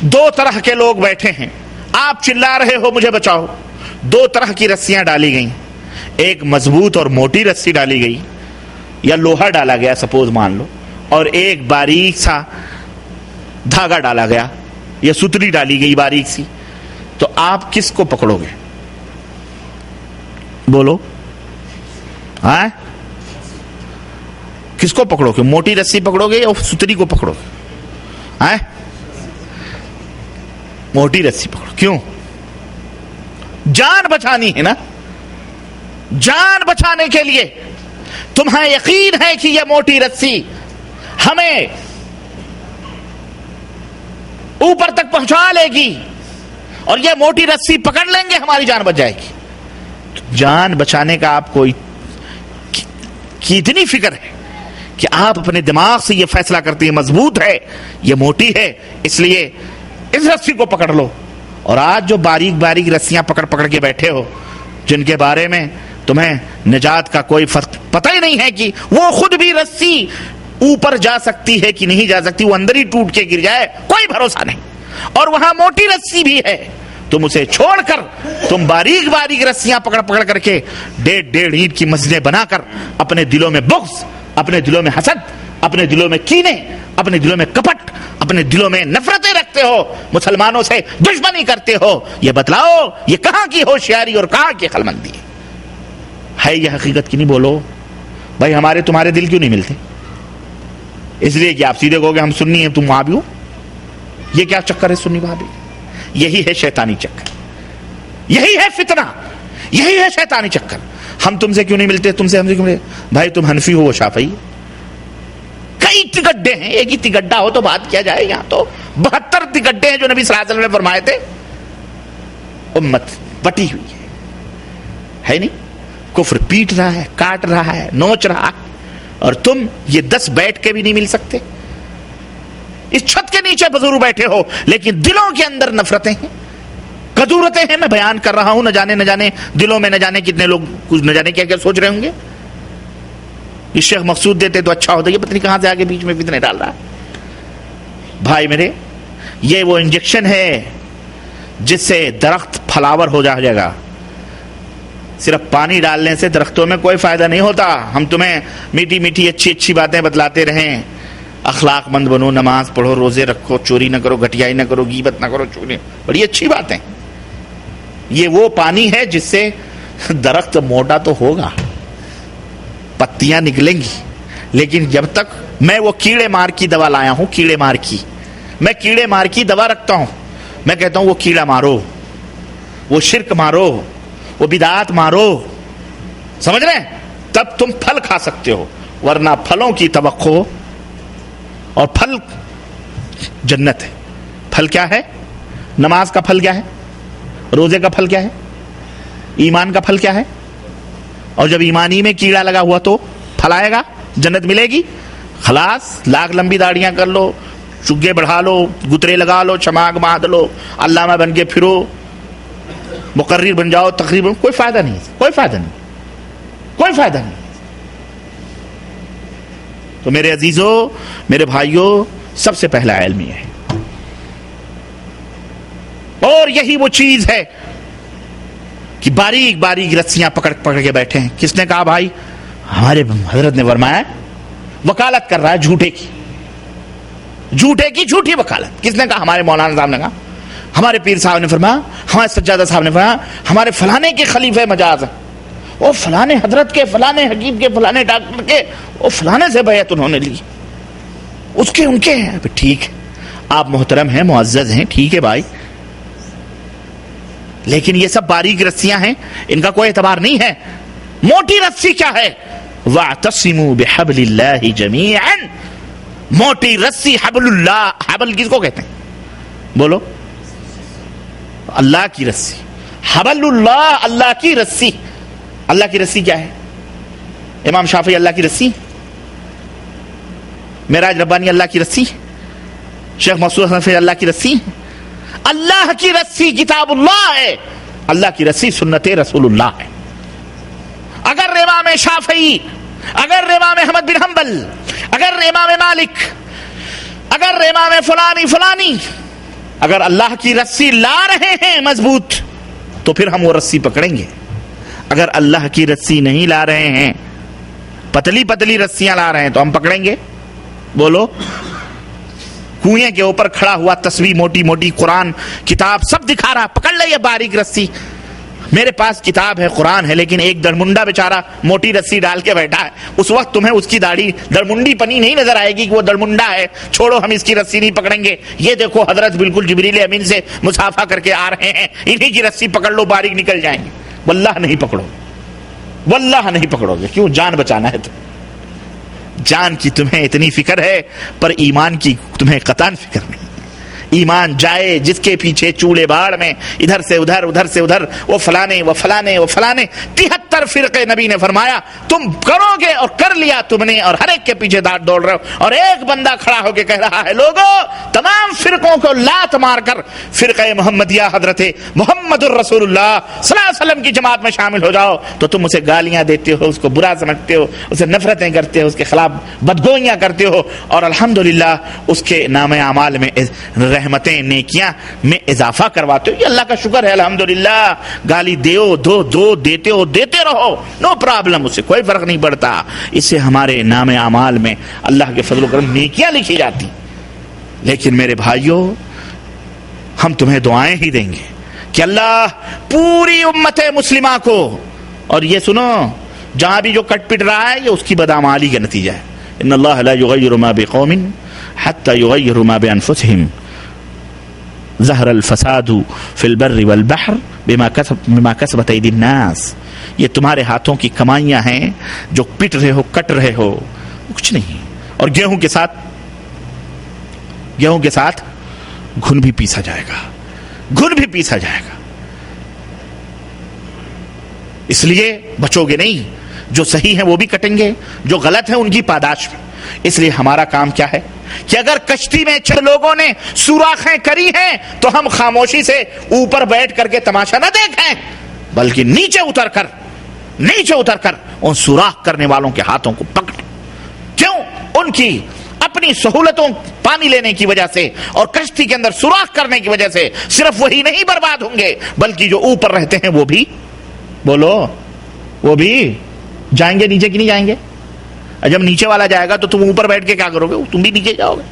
دو طرح کے لوگ بیٹھے ہیں، آپ چلا رہے ہو مجھے بچاؤ، دو طرح کی رسیاں ڈالی گئیں، ایک مضبوط اور موٹی رسی ڈالی گئی یا لوہا ڈالا گیا سپوز مان لو، اور ایک باریک سا دھاگا ڈالا گیا یا ستری ڈالی گئی باریک سی، تو آپ کس کو پکڑو گے؟ بولو، ہاں کس کو پکڑو گے؟ موٹی رسی پکڑو گے یا ستری کو پکڑو گے؟ موٹی رسی پکڑو۔ کیوں؟ جان بچانی ہے نا, جان بچانے کے لیے تمہیں یقین ہے کہ یہ موٹی رسی ہمیں اوپر تک پہنچا لے گی اور یہ موٹی رسی پکڑ لیں گے ہماری جان بچ جائے گی. جان بچانے کا آپ کو اتنی فکر ہے کہ آپ اپنے دماغ سے یہ فیصلہ کرتے ہیں مضبوط ہے, یہ موٹی ہے, اس لیے اس رسی کو پکڑ لو. اور آج جو باریک باریک رسیاں پکڑ کے بیٹھے ہو, جن کے بارے میں تمہیں نجات کا کوئی پتہ ہی نہیں ہے کہ وہ خود بھی رسی اوپر جا سکتی ہے کہ نہیں جا سکتی, وہ اندر ہی ٹوٹ کے گر جائے, کوئی بھروسہ نہیں. اور وہاں موٹی رسی بھی ہے, تم اسے چھوڑ کر تم باریک باریک رسیاں پکڑ کر کے 1.5 اینٹ کی مسجدیں بنا کر اپنے دلوں میں بغض, اپنے دلوں میں حسد, اپنے دلوں میں کینے, اپنے دلوں میں کپٹ, اپنے دلوں میں نفرتیں رکھتے ہو, مسلمانوں سے دشمنی کرتے ہو. یہ بتلاؤ یہ کہاں کی ہوشیاری اور کہاں کی عقل مندی ہے؟ یہ حقیقت کی نہیں بولو بھائی. ہمارے تمہارے دل کیوں نہیں ملتے؟ اس لیے کہ آپ سیدھے کہو گے ہم سنی ہیں تم وہابی ہو. یہ کیا چکر ہے سنی وہابی؟ یہی ہے شیطانی چکر, یہی ہے فتنہ, یہی ہے شیطانی چکر. ہم تم سے کیوں نہیں ملتے, تم سے ہم سے کیوں ملتے؟ بھائی تم حنفی ہو, وہ شافعی. کئی تگڈے ہیں, ایک ہی تگڈا ہو تو بات کیا جائے. یہاں تو 72 تگڈے ہیں جو نبی صلی اللہ علیہ وسلم نے فرمائے تھے. امت بٹی ہوئی ہے نہیں, کفر پیٹ رہا ہے, کاٹ رہا ہے, نوچ رہا ہے, اور تم یہ 10 بیٹھ کے بھی نہیں مل سکتے. اس چھت کے نیچے بزرگ بیٹھے ہو لیکن دلوں کے اندر نفرتیں ہیں, کدورتیں ہیں. میں بیان کر رہا ہوں, نہ جانے دلوں میں نہ جانے کتنے لوگ کچھ نہ جانے کیا کیا سوچ رہے ہوں گے. یہ شیخ مقصود دیتے تو اچھا ہوتا, یہ پتہ نہیں کہاں سے آگے بیچ میں فتنے ڈال رہا ہے. بھائی میرے, یہ وہ انجیکشن ہے جس سے درخت پھلاور ہو جائے گا. صرف پانی ڈالنے سے درختوں میں کوئی فائدہ نہیں ہوتا. ہم تمہیں میٹھی میٹھی اچھی باتیں بتلاتے رہیں, اخلاق مند بنو, نماز پڑھو, روزے رکھو, چوری نہ کرو, گھٹیائی نہ کرو, غیبت نہ کرو, چوری, بڑی اچھی باتیں. یہ وہ پانی ہے جس سے درخت موٹا تو ہوگا, پتیاں نکلیں گی, لیکن جب تک میں وہ کیڑے مار کی دوا لایا ہوں, کیڑے مار کی, میں کیڑے مار کی دوا رکھتا ہوں. میں کہتا ہوں وہ کیڑا مارو, وہ شرک مارو, وہ بدعات مارو, سمجھ رہے ہیں, تب تم پھل کھا سکتے ہو. ورنہ پھلوں کی توقع, اور پھل جنت ہے. پھل کیا ہے؟ نماز کا پھل کیا ہے؟ روزے کا پھل کیا ہے؟ ایمان کا پھل کیا ہے؟ اور جب ایمانی میں کیڑا لگا ہوا تو پھل آئے گا, جنت ملے گی. خلاص, لاکھ لمبی داڑیاں کر لو, چگے بڑھا لو, گترے لگا لو, چماک باندھ لو, علامہ بن کے پھرو, مقرر بن جاؤ, تقریباً کوئی فائدہ نہیں, کوئی فائدہ نہیں, کوئی فائدہ نہیں. تو میرے عزیزوں, میرے بھائیوں, سب سے پہلا علم یہ ہے. اور یہی وہ چیز ہے کہ باریک باریک رسیاں پکڑ کے بیٹھے ہیں. کس نے کہا بھائی؟ ہمارے حضرت نے فرمایا, وکالت کر رہا ہے جھوٹے کی جھوٹی وکالت. کس نے کہا؟ ہمارے مولانا صاحب نے کہا, ہمارے پیر صاحب نے فرمایا, ہمارے سجادہ صاحب نے فرمایا, ہمارے فلانے کے خلیفہ مجاز ہیں, وہ فلانے حضرت کے, فلانے حکیم کے, فلانے ڈاکٹر کے, وہ فلانے سے بیعت انہوں نے لی, اس کے ان کے ہیں. ٹھیک ہے, آپ محترم ہیں, معزز ہیں, ٹھیک ہے بھائی, لیکن یہ سب باریک رسیاں ہیں, ان کا کوئی اعتبار نہیں ہے. موٹی رسی کیا ہے؟ وَاعْتَصِمُوا بِحَبْلِ اللَّهِ جَمِيعًا. موٹی رسی, حبل اللہ, حبل کس کو کہتے ہیں؟ بولو. اللہ کی رسی, حبل اللہ, اللہ کی رسی. اللہ کی رسی کیا ہے؟ امام شافعی اللہ کی رسی, معراج ربانی اللہ کی رسی, شیخ مقصود حنفی اللہ کی رسی. اللہ کی رسی کتاب اللہ ہے, اللہ کی رسی سنت رسول اللہ ہے. اگر امام شافعی, اگر امام احمد بن حنبل, اگر امام مالک, اگر امام فلانی اگر اللہ کی رسی لا رہے ہیں مضبوط, تو پھر ہم وہ رسی پکڑیں گے. اگر اللہ کی رسی نہیں لا رہے ہیں, پتلی پتلی رسیاں لا رہے ہیں, تو ہم پکڑیں گے. بولو. کنویں کے اوپر کھڑا ہوا تصویر موٹی موٹی قرآن کتاب سب دکھا رہا, پکڑ لے یہ باریک رسی, میرے پاس کتاب ہے، قرآن ہے، لیکن ایک درمنڈا بیچارہ موٹی رسی ڈال کے بیٹھا ہے، اس وقت تمہیں اس کی داڑھی درمنڈی پنی نہیں نظر آئے گی کہ وہ درمنڈا ہے، چھوڑو ہم اس کی رسی نہیں پکڑیں گے، یہ دیکھو حضرت بالکل جبریل امین سے مصافحہ کر کے آ رہے ہیں، انہی کی رسی پکڑ لو باریک نکل جائیں گے۔ واللہ نہیں پکڑو، واللہ نہیں پکڑو گے، کیوں؟ جان بچانا ہے تو جان کی تمہیں اتنی فکر ہے، پر ایمان کی تمہیں قطعاً فکر نہیں۔ ایمان جائے جس کے پیچھے چولے باڑ میں ادھر سے ادھر ادھر سے ادھر، وہ فلانے وہ فلانے وہ فلانے، 73 فرقے نبی نے فرمایا تم کرو گے اور کر لیا تم نے، اور ہر ایک کے پیچھے دوڑ رہے ہو، اور ایک بندہ کھڑا ہو کے کہہ رہا ہے لوگوں تمام فرقوں کو لات مار کر فرقہ محمدیہ حضرت محمد الرسول اللہ صلی اللہ علیہ وسلم کی جماعت میں شامل ہو جاؤ، تو تم اسے گالیاں دیتے ہو، اس کو برا سمجھتے ہو، اسے نفرتیں کرتے ہو، اس کے خلاف بدگوئیاں کرتے ہو، اور الحمدللہ اس کے نام اعمال میں رحمتیں نیکیاں میں اضافہ کرواتے ہو۔ یہ اللہ کا شکر ہے، الحمدللہ۔ گالی دو دیتے ہو، دیتے رہو، نو پرابلم، اس سے کوئی فرق نہیں پڑتا، اس سے ہمارے نام اعمال میں اللہ کے فضل و کرم نیکیاں لکھی جاتی۔ لیکن میرے بھائیوں، ہم تمہیں دعائیں ہی دیں گے کہ اللہ پوری امت مسلمہ کو، اور یہ سنو جہاں بھی جو کٹ پٹ رہا ہے یہ اس کی بدعمالی کا نتیجہ ہے۔ ان اللہ لا یغیر ما بقوم حتی یغیروا ما بانفسہم، ظہر الفساد فی البر والبحر بما کسبت ایدی الناس۔ یہ تمہارے ہاتھوں کی کمائیاں ہیں، جو پٹ رہے ہو، کٹ رہے ہو، کچھ نہیں۔ اور گیہوں کے ساتھ گھن بھی پیسا جائے گا، گھن بھی پیسا جائے گا۔ اس لیے بچو گے نہیں، جو صحیح ہیں وہ بھی کٹیں گے، جو غلط ہیں ان کی پاداش میں۔ اس لیے ہمارا کام کیا ہے کہ اگر کشتی میں 6 لوگوں نے سوراخیں کری ہیں تو ہم خاموشی سے اوپر بیٹھ کر کے تماشا نہ دیکھیں، بلکہ نیچے اتر کر ان سوراخ کرنے والوں کے ہاتھوں کو پکڑیں۔ کیوں؟ ان کی اپنی سہولتوں پانی لینے کی وجہ سے اور کشتی کے اندر سوراخ کرنے کی وجہ سے صرف وہی نہیں برباد ہوں گے، بلکہ جو اوپر رہتے ہیں وہ بھی، بولو، وہ بھی جائیں گے نیچے کی نہیں جائیں گے؟ جب نیچے والا جائے گا تو تم اوپر بیٹھ کے کیا کرو گے؟ تم بھی نیچے جاؤ گے۔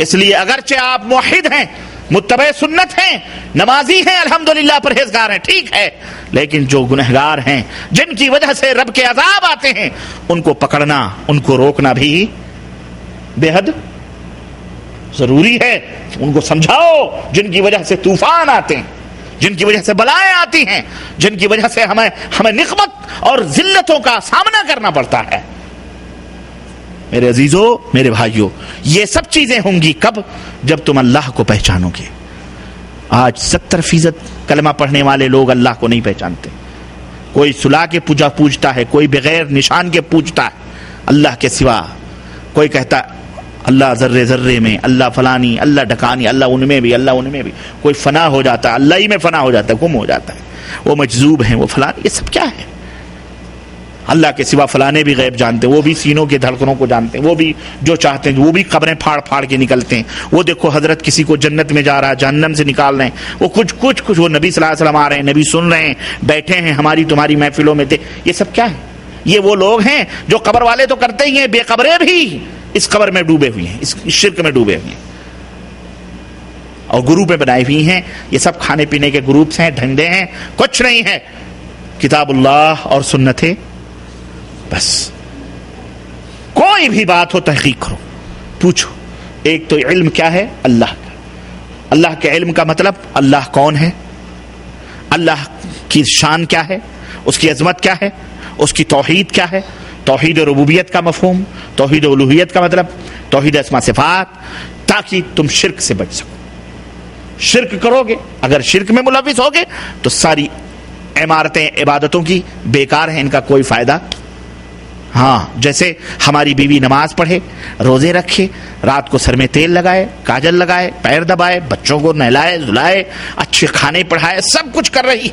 اس لیے اگرچہ آپ موحد ہیں، متبع سنت ہیں، نمازی ہیں، الحمدللہ پرہیزگار ہیں، ٹھیک ہے، لیکن جو گنہگار ہیں، جن کی وجہ سے رب کے عذاب آتے ہیں، ان کو پکڑنا، ان کو روکنا بھی بے حد ضروری ہے۔ ان کو سمجھاؤ، جن کی وجہ سے طوفان آتے ہیں، جن کی وجہ سے بلائیں آتی ہیں، جن کی وجہ سے ہمیں نقمت اور ذلتوں کا سامنا کرنا پڑتا ہے۔ میرے عزیزوں، میرے بھائیوں، یہ سب چیزیں ہوں گی کب؟ جب تم اللہ کو پہچانو گے۔ آج 70% کلمہ پڑھنے والے لوگ اللہ کو نہیں پہچانتے۔ کوئی صلاح کے پوجتا ہے، کوئی بغیر نشان کے پوجتا ہے اللہ کے سوا، کوئی کہتا اللہ ذرے ذرے میں، اللہ فلانی، اللہ ڈھکانی، اللہ ان میں بھی، اللہ ان میں بھی، کوئی فنا ہو جاتا ہے، اللہ ہی میں فنا ہو جاتا ہے، گم ہو جاتا ہے، وہ مجذوب ہیں، وہ فلان، یہ سب کیا ہے؟ اللہ کے سوا فلانے بھی غیب جانتے ہیں، وہ بھی سینوں کے دھڑکنوں کو جانتے ہیں، وہ بھی جو چاہتے ہیں، وہ بھی قبریں پھاڑ پھاڑ کے نکلتے ہیں۔ وہ دیکھو حضرت کسی کو جنت میں جا رہا ہے، جہنم سے نکال رہے ہیں، وہ کچھ وہ نبی صلی اللہ علیہ وسلم آ رہے ہیں، نبی سن رہے ہیں، بیٹھے ہیں ہماری تمہاری محفلوں میں تھے۔ یہ سب کیا ہے؟ یہ وہ لوگ ہیں جو قبر والے تو کرتے ہی ہیں، بے قبریں بھی اس قبر میں ڈوبے ہوئے ہیں، اس شرک میں ڈوبے ہوئے ہیں، اور گروپیں بنائی ہوئی ہیں۔ یہ سب کھانے پینے کے گروپس ہیں، دھندے ہیں، کچھ نہیں ہے، کتاب اللہ اور سنت ہے بس۔ کوئی بھی بات ہو تحقیق کرو، پوچھو۔ ایک تو علم کیا ہے؟ اللہ کا۔ اللہ کے علم کا مطلب اللہ کون ہے، اللہ کی شان کیا ہے، اس کی عظمت کیا ہے، اس کی توحید کیا ہے، توحید ربوبیت کا مفہوم، توحید الوہیت کا مطلب، توحید اسماء صفات، تاکہ تم شرک سے بچ سکو۔ شرک کرو گے، اگر شرک میں ملوث ہوگے تو ساری عمارتیں عبادتوں کی بیکار ہیں، ان کا کوئی فائدہ۔ ہاں، جیسے ہماری بیوی نماز پڑھے، روزے رکھے، رات کو سر میں تیل لگائے، کاجل لگائے، پیر دبائے، بچوں کو نہلائے دھلائے، اچھے کھانے پڑھائے، سب کچھ کر رہی،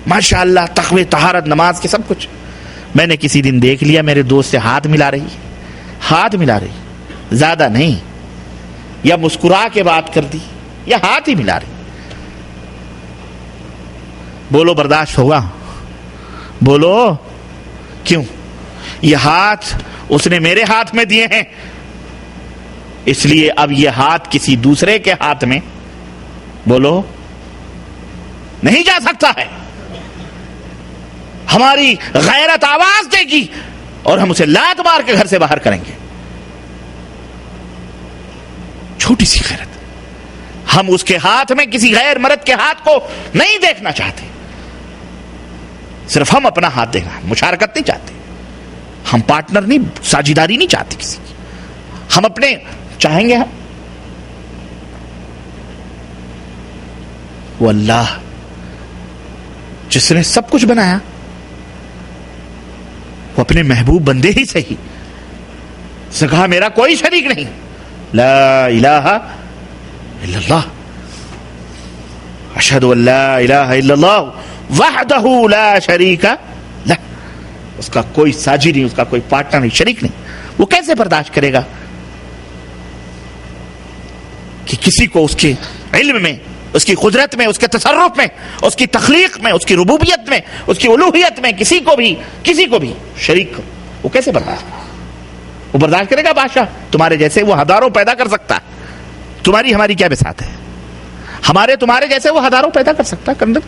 ماشاءاللہ، تقوی، طہارت، نماز کے سب کچھ۔ میں نے کسی دن دیکھ لیا میرے دوست سے ہاتھ ملا رہی، زیادہ نہیں، یا مسکرا کے بات کر دی، یا ہاتھ ہی ملا رہی۔ بولو برداشت ہوگا؟ بولو کیوں؟ یہ ہاتھ اس نے میرے ہاتھ میں دیے ہیں، اس لیے اب یہ ہاتھ کسی دوسرے کے ہاتھ میں، بولو، نہیں جا سکتا ہے۔ ہماری غیرت آواز دے گی اور ہم اسے لات مار کے گھر سے باہر کریں گے. چھوٹی سی غیرت. ہم اس کے ہاتھ میں کسی غیر مرد کے ہاتھ کو نہیں دیکھنا چاہتے. صرف ہم اپنا ہاتھ دیکھنا, مشارکت نہیں چاہتے, ہم پارٹنر نہیں, ساجھیداری نہیں چاہتے کسی کی. ہم اپنے چاہیں گے. ہم وہ اللہ جس نے سب کچھ بنایا, وہ اپنے محبوب بندے ہی صحیح, اس نے کہا میرا کوئی شریک نہیں, لا الہ الا اللہ, اشہد ان لا الہ الا اللہ وحدہ لا شریک لہ. اس کا کوئی ساجی نہیں, اس کا کوئی پارٹنر نہیں, شریک نہیں. وہ کیسے برداشت کرے گا کہ کسی کو اس کے علم میں, اس کی قدرت میں, اس کے تصرف میں, اس کی تخلیق میں, اس کی ربوبیت میں, اس کی الوہیت میں کسی کو بھی شریک کرو؟ وہ کیسے برداشت کرے؟ وہ برداشت کرے گا؟ بادشاہ تمہارے جیسے وہ ہزاروں پیدا کر سکتا ہے, تمہاری ہماری کیا بساط ہے؟ ہمارے تمہارے جیسے وہ ہزاروں پیدا کر سکتا ہے.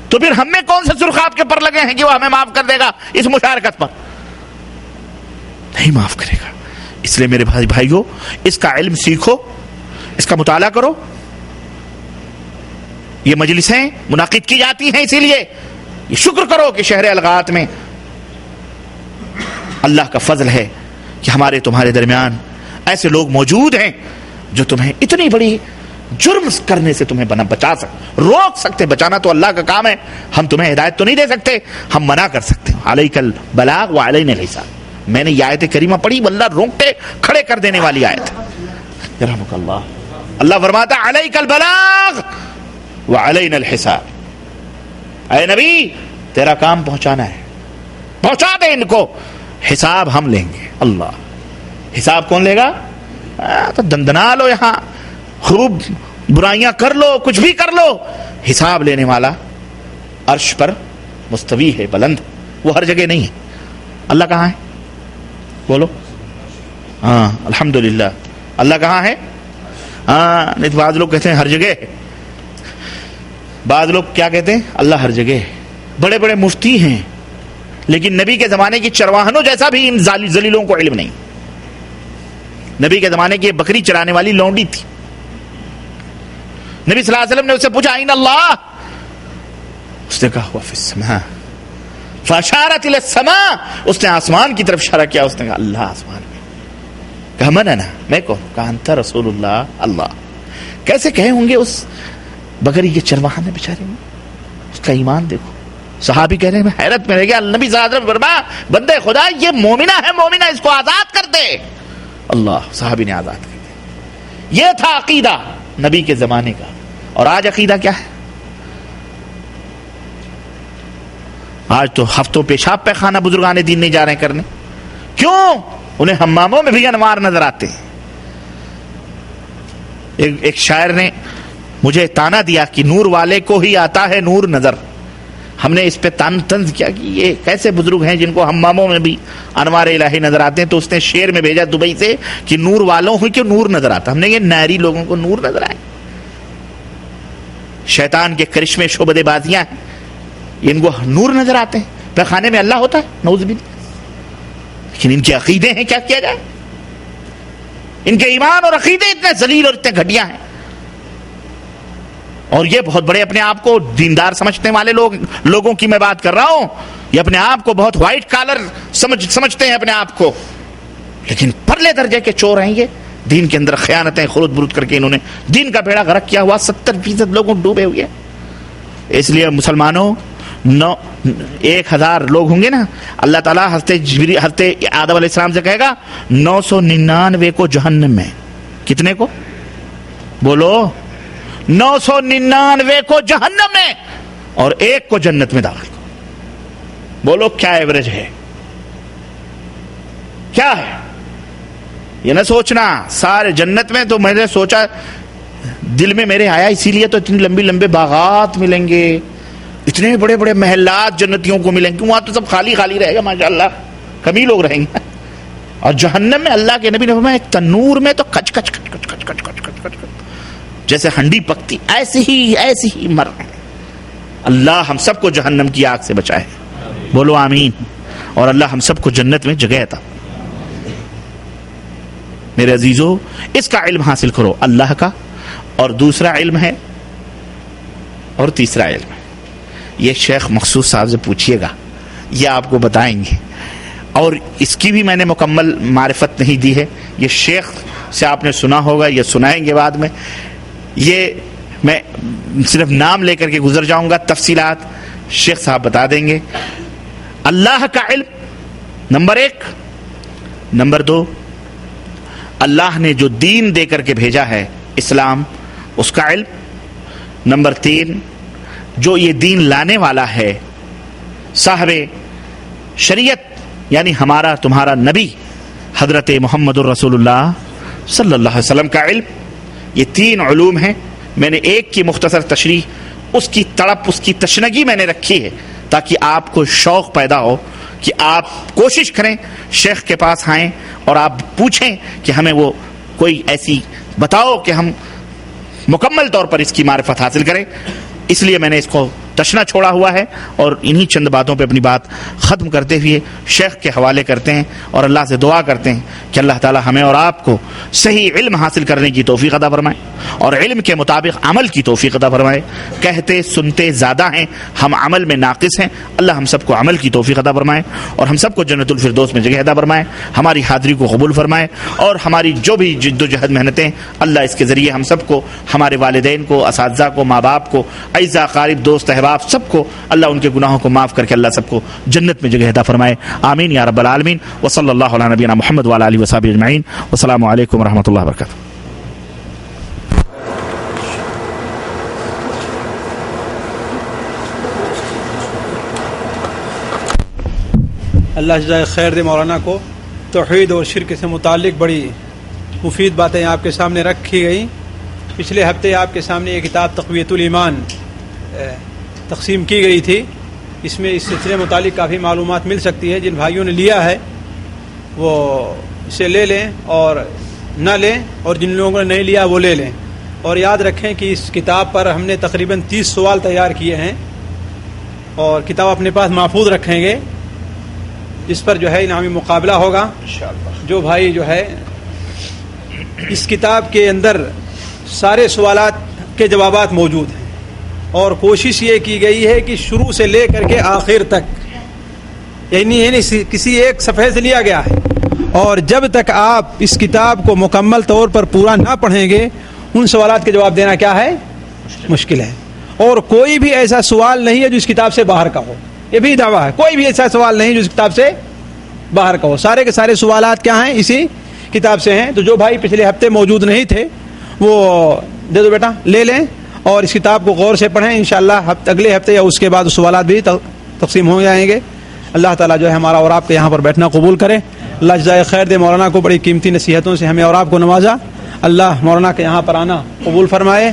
تو پھر ہم میں کون سے سرخاب کے پر لگے ہیں کہ وہ ہمیں معاف کر دے گا اس مشارکت پر؟ نہیں معاف کرے گا. اس لیے میرے بھائیو, اس کا علم سیکھو, اس کا مطالعہ کرو. یہ مجلسیں منعقد کی جاتی ہیں اسی لیے. یہ شکر کرو کہ شہر الغات میں اللہ کا فضل ہے کہ ہمارے تمہارے درمیان ایسے لوگ موجود ہیں جو تمہیں اتنی بڑی جرم کرنے سے تمہیں بچا سکتے, روک سکتے. بچانا تو اللہ کا کام ہے, ہم تمہیں ہدایت تو نہیں دے سکتے, ہم منع کر سکتے ہیں. علیک البلاغ وعلینا الحساب. میں نے یہ آیت کریمہ پڑھی, واللہ رونگٹے کھڑے کر دینے والی آیت ہے. رحمک اللہ. اللہ فرماتا علیک البلاغ وعلینا الحساب. اے نبی تیرا کام پہنچانا ہے, پہنچا دے ان کو, حساب ہم لیں گے. اللہ حساب کون لے گا؟ تو دندنا لو یہاں, خوب برائیاں کر لو, کچھ بھی کر لو, حساب لینے والا عرش پر مستوی ہے, بلند. وہ ہر جگہ نہیں ہے. اللہ کہاں ہے؟ بولو. ہاں الحمدللہ. اللہ کہاں ہے؟ ہاں نہیں تو بعض لوگ کہتے ہیں ہر جگہ ہے, بعض لوگ کیا کہتے ہیں؟ اللہ ہر جگہ ہے. بڑے بڑے مفتی ہیں لیکن نبی کے زمانے کی چرواہنوں جیسا بھی ان ذلیلوں کو علم نہیں. نبی کے زمانے کی بکری چرانے والی لونڈی تھی. نبی صلی اللہ علیہ وسلم نے اس سے پوچھا این اللہ؟ اس نے کہا ہوا فی السماء. فاشارت الی السماء, اس نے آسمان کی طرف اشارہ کیا. اس نے کہا اللہ آسمان میں. کہا من انا, میں کون؟ کہا انت رسول اللہ. اللہ. کیسے کہے ہوں گے اس بکری کے چرواہا نے بیچارے میں؟ اس کا ایمان دیکھو. صحابی کہہ رہے ہیں, میں حیرت میں رہ گیا. نبی صلی اللہ علیہ وسلم فرمایا بندے خدا یہ مومنہ ہے, مومنہ, اس کو آزاد کر دے. اللہ. صحابی نے آزاد کر دیا. یہ تھا عقیدہ نبی کے زمانے کا. اور آج عقیدہ کیا ہے؟ آج تو ہفتوں پیشاب پیخانہ بزرگان دین نہیں جا رہے ہیں کرنے. کیوں؟ انہیں حماموں میں بھی انوار نظر آتے ہیں. ایک شاعر نے مجھے تانا دیا کہ نور والے کو ہی آتا ہے نور نظر. ہم نے اس پہ طنز کیا کہ یہ کیسے بزرگ ہیں جن کو حماموں میں بھی انوار الہی نظر آتے ہیں. تو اس نے شعر میں بھیجا دبئی سے کہ نور والوں ہی کیوں نور نظر آتا. ہم نے یہ ناری لوگوں کو نور نظر آئے. شیطان کے کرشمے شعبدے بازیاں ہیں, ان کو نور نظر آتے ہیں. پیخانے میں اللہ ہوتا ہے نعوذ باللہ. لیکن ان کے عقیدے ہیں, کیا کیا جائے. ان کے ایمان اور عقیدے اتنے ذلیل اور اتنے گھٹیا ہیں. اور یہ بہت بڑے اپنے آپ کو دیندار سمجھنے والے لوگوں کی میں بات کر رہا ہوں. یہ اپنے آپ کو بہت وائٹ کالر سمجھتے ہیں اپنے آپ کو, لیکن پرلے درجے کے چور ہیں. یہ دین کے اندر خیانتیں خلوت برود کر کے انہوں نے دین کا بیڑا غرق کیا ہوا. 70% لوگوں ڈوبے ہوئے. اس لیے مسلمانوں 1000 لوگ ہوں گے نا, اللہ تعالیٰ حضرت آدم علیہ السلام سے کہے گا 999 کو جہنم میں. کتنے کو؟ بولو. 999 کو جہنم میں اور 1 کو جنت میں داخل کرو. بولو کیا ایوریج ہے؟ کیا ہے؟ یہ نہ سوچنا سارے جنت میں. تو میں نے سوچا, دل میں میرے آیا, اسی لیے تو اتنی لمبے باغات ملیں گے, اتنے بڑے بڑے محلات جنتیوں کو ملیں گے. وہاں تو سب خالی خالی رہے گا ماشاءاللہ, کم ہی لوگ رہیں گے. اور جہنم میں اللہ کے نبی نے فرمایا ایک تنور میں تو کچ کچ کچ کچ کچ کچ کچ کچ کچ جیسے ہنڈی پکتی ایسی ہی مر رہے ہیں. اللہ ہم سب کو جہنم کی آگ سے بچائے، بولو آمین، اور اللہ ہم سب کو جنت میں جگہ عطا۔ میرے عزیزو، اس کا علم حاصل کرو، اللہ کا، اور دوسرا علم ہے، اور تیسرا علم ہے، یہ شیخ مخصوص صاحب سے پوچھئے گا، یہ آپ کو بتائیں گے، اور اس کی بھی میں نے مکمل معرفت نہیں دی ہے، یہ شیخ سے آپ نے سنا ہوگا، یہ سنائیں گے بعد میں، یہ میں صرف نام لے کر کے گزر جاؤں گا، تفصیلات شیخ صاحب بتا دیں گے۔ اللہ کا علم نمبر 1، نمبر 2، اللہ نے جو دین دے کر کے بھیجا ہے اسلام، اس کا علم، نمبر 3، جو یہ دین لانے والا ہے صاحب شریعت یعنی ہمارا تمہارا نبی حضرت محمد الرسول اللہ صلی اللہ علیہ وسلم کا علم۔ یہ 3 علوم ہیں، میں نے ایک کی مختصر تشریح، اس کی تڑپ، اس کی تشنگی میں نے رکھی ہے تاکہ آپ کو شوق پیدا ہو کہ آپ کوشش کریں، شیخ کے پاس آئیں اور آپ پوچھیں کہ ہمیں وہ کوئی ایسی بتاؤ کہ ہم مکمل طور پر اس کی معرفت حاصل کریں۔ اس لیے میں نے اس کو تشنا چھوڑا ہوا ہے، اور انہی چند باتوں پہ اپنی بات ختم کرتے ہوئے شیخ کے حوالے کرتے ہیں اور اللہ سے دعا کرتے ہیں کہ اللہ تعالی ہمیں اور آپ کو صحیح علم حاصل کرنے کی توفیق عطا فرمائے، اور علم کے مطابق عمل کی توفیق عطا فرمائے۔ کہتے سنتے زیادہ ہیں، ہم عمل میں ناقص ہیں، اللہ ہم سب کو عمل کی توفیق عطا فرمائے، اور ہم سب کو جنت الفردوس میں جگہ عطا فرمائے، ہماری حاضری کو قبول فرمائے، اور ہماری جو بھی جد و جہد محنتیں اللہ اس کے ذریعے ہم سب کو، ہمارے والدین کو، اساتذہ کو، ماں باپ کو، اعزا قارب، دوست احباب، سب کو اللہ ان کے گناہوں کو معاف کر کے اللہ سب کو جنت میں جگہ عطا فرمائے، آمین یا رب العالمین۔ وصلی اللہ علی نبینا محمد وعلی آلہ وصحبہ اجمعین، والسلام علیکم ورحمۃ اللہ وبرکاتہ۔ اللہ جزائے خیر دے مولانا کو۔ توحید اور شرک سے متعلق بڑی مفید باتیں آپ کے سامنے رکھی گئیں۔ پچھلے ہفتے آپ کے سامنے یہ کتاب تقویۃ الایمان تقسیم کی گئی تھی، اس میں اس سلسلے متعلق کافی معلومات مل سکتی ہے۔ جن بھائیوں نے لیا ہے وہ اسے لے لیں اور نہ لیں، اور جن لوگوں نے نہیں لیا وہ لے لیں، اور یاد رکھیں کہ اس کتاب پر ہم نے تقریباً 30 سوال تیار کیے ہیں، اور کتاب اپنے پاس محفوظ رکھیں گے، اس پر جو ہے انعامی مقابلہ ہوگا۔ جو بھائی جو ہے اس کتاب کے اندر سارے سوالات کے جوابات موجود ہیں، اور کوشش یہ کی گئی ہے کہ شروع سے لے کر کے آخر تک، یعنی کسی ایک صفحے سے لیا گیا ہے، اور جب تک آپ اس کتاب کو مکمل طور پر پورا نہ پڑھیں گے ان سوالات کے جواب دینا کیا ہے؟ مشکل ہے۔ اور کوئی بھی ایسا سوال نہیں ہے جو اس کتاب سے باہر کا ہو، یہ بھی دعویٰ ہے، کوئی بھی ایسا سوال نہیں جو اس کتاب سے باہر کا ہو، سارے کے سارے سوالات کیا ہیں؟ اسی کتاب سے ہیں۔ تو جو بھائی پچھلے ہفتے موجود نہیں تھے وہ دے دو بیٹا، لے لیں اور اس کتاب کو غور سے پڑھیں، انشاءاللہ اگلے ہفتے یا اس کے بعد سوالات بھی تقسیم ہو جائیں گے۔ اللہ تعالیٰ جو ہے ہمارا اور آپ کے یہاں پر بیٹھنا قبول کرے۔ اللہ جزائے خیر دے مولانا کو، بڑی قیمتی نصیحتوں سے ہمیں اور آپ کو نوازا۔ اللہ مولانا کے یہاں پر آنا قبول فرمائے،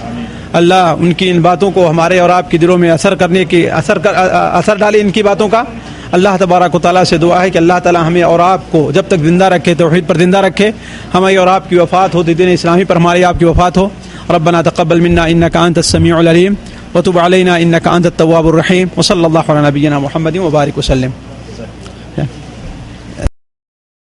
اللہ ان کی ان باتوں کو ہمارے اور آپ کے دلوں میں اثر ڈالے ان کی باتوں کا۔ اللہ تبارک و تعالیٰ سے دعا ہے کہ اللہ تعالیٰ ہمیں اور آپ کو جب تک زندہ رکھے، توحید پر زندہ رکھے، ہمیں اور آپ کی وفات ہو، دین اسلامی پر ہماری آپ کی وفات ہو۔ ربنا تقبل منا انك انت السميع العليم وتب علينا انك انت التواب الرحيم، وصلى الله على نبينا محمد وبارك وسلم۔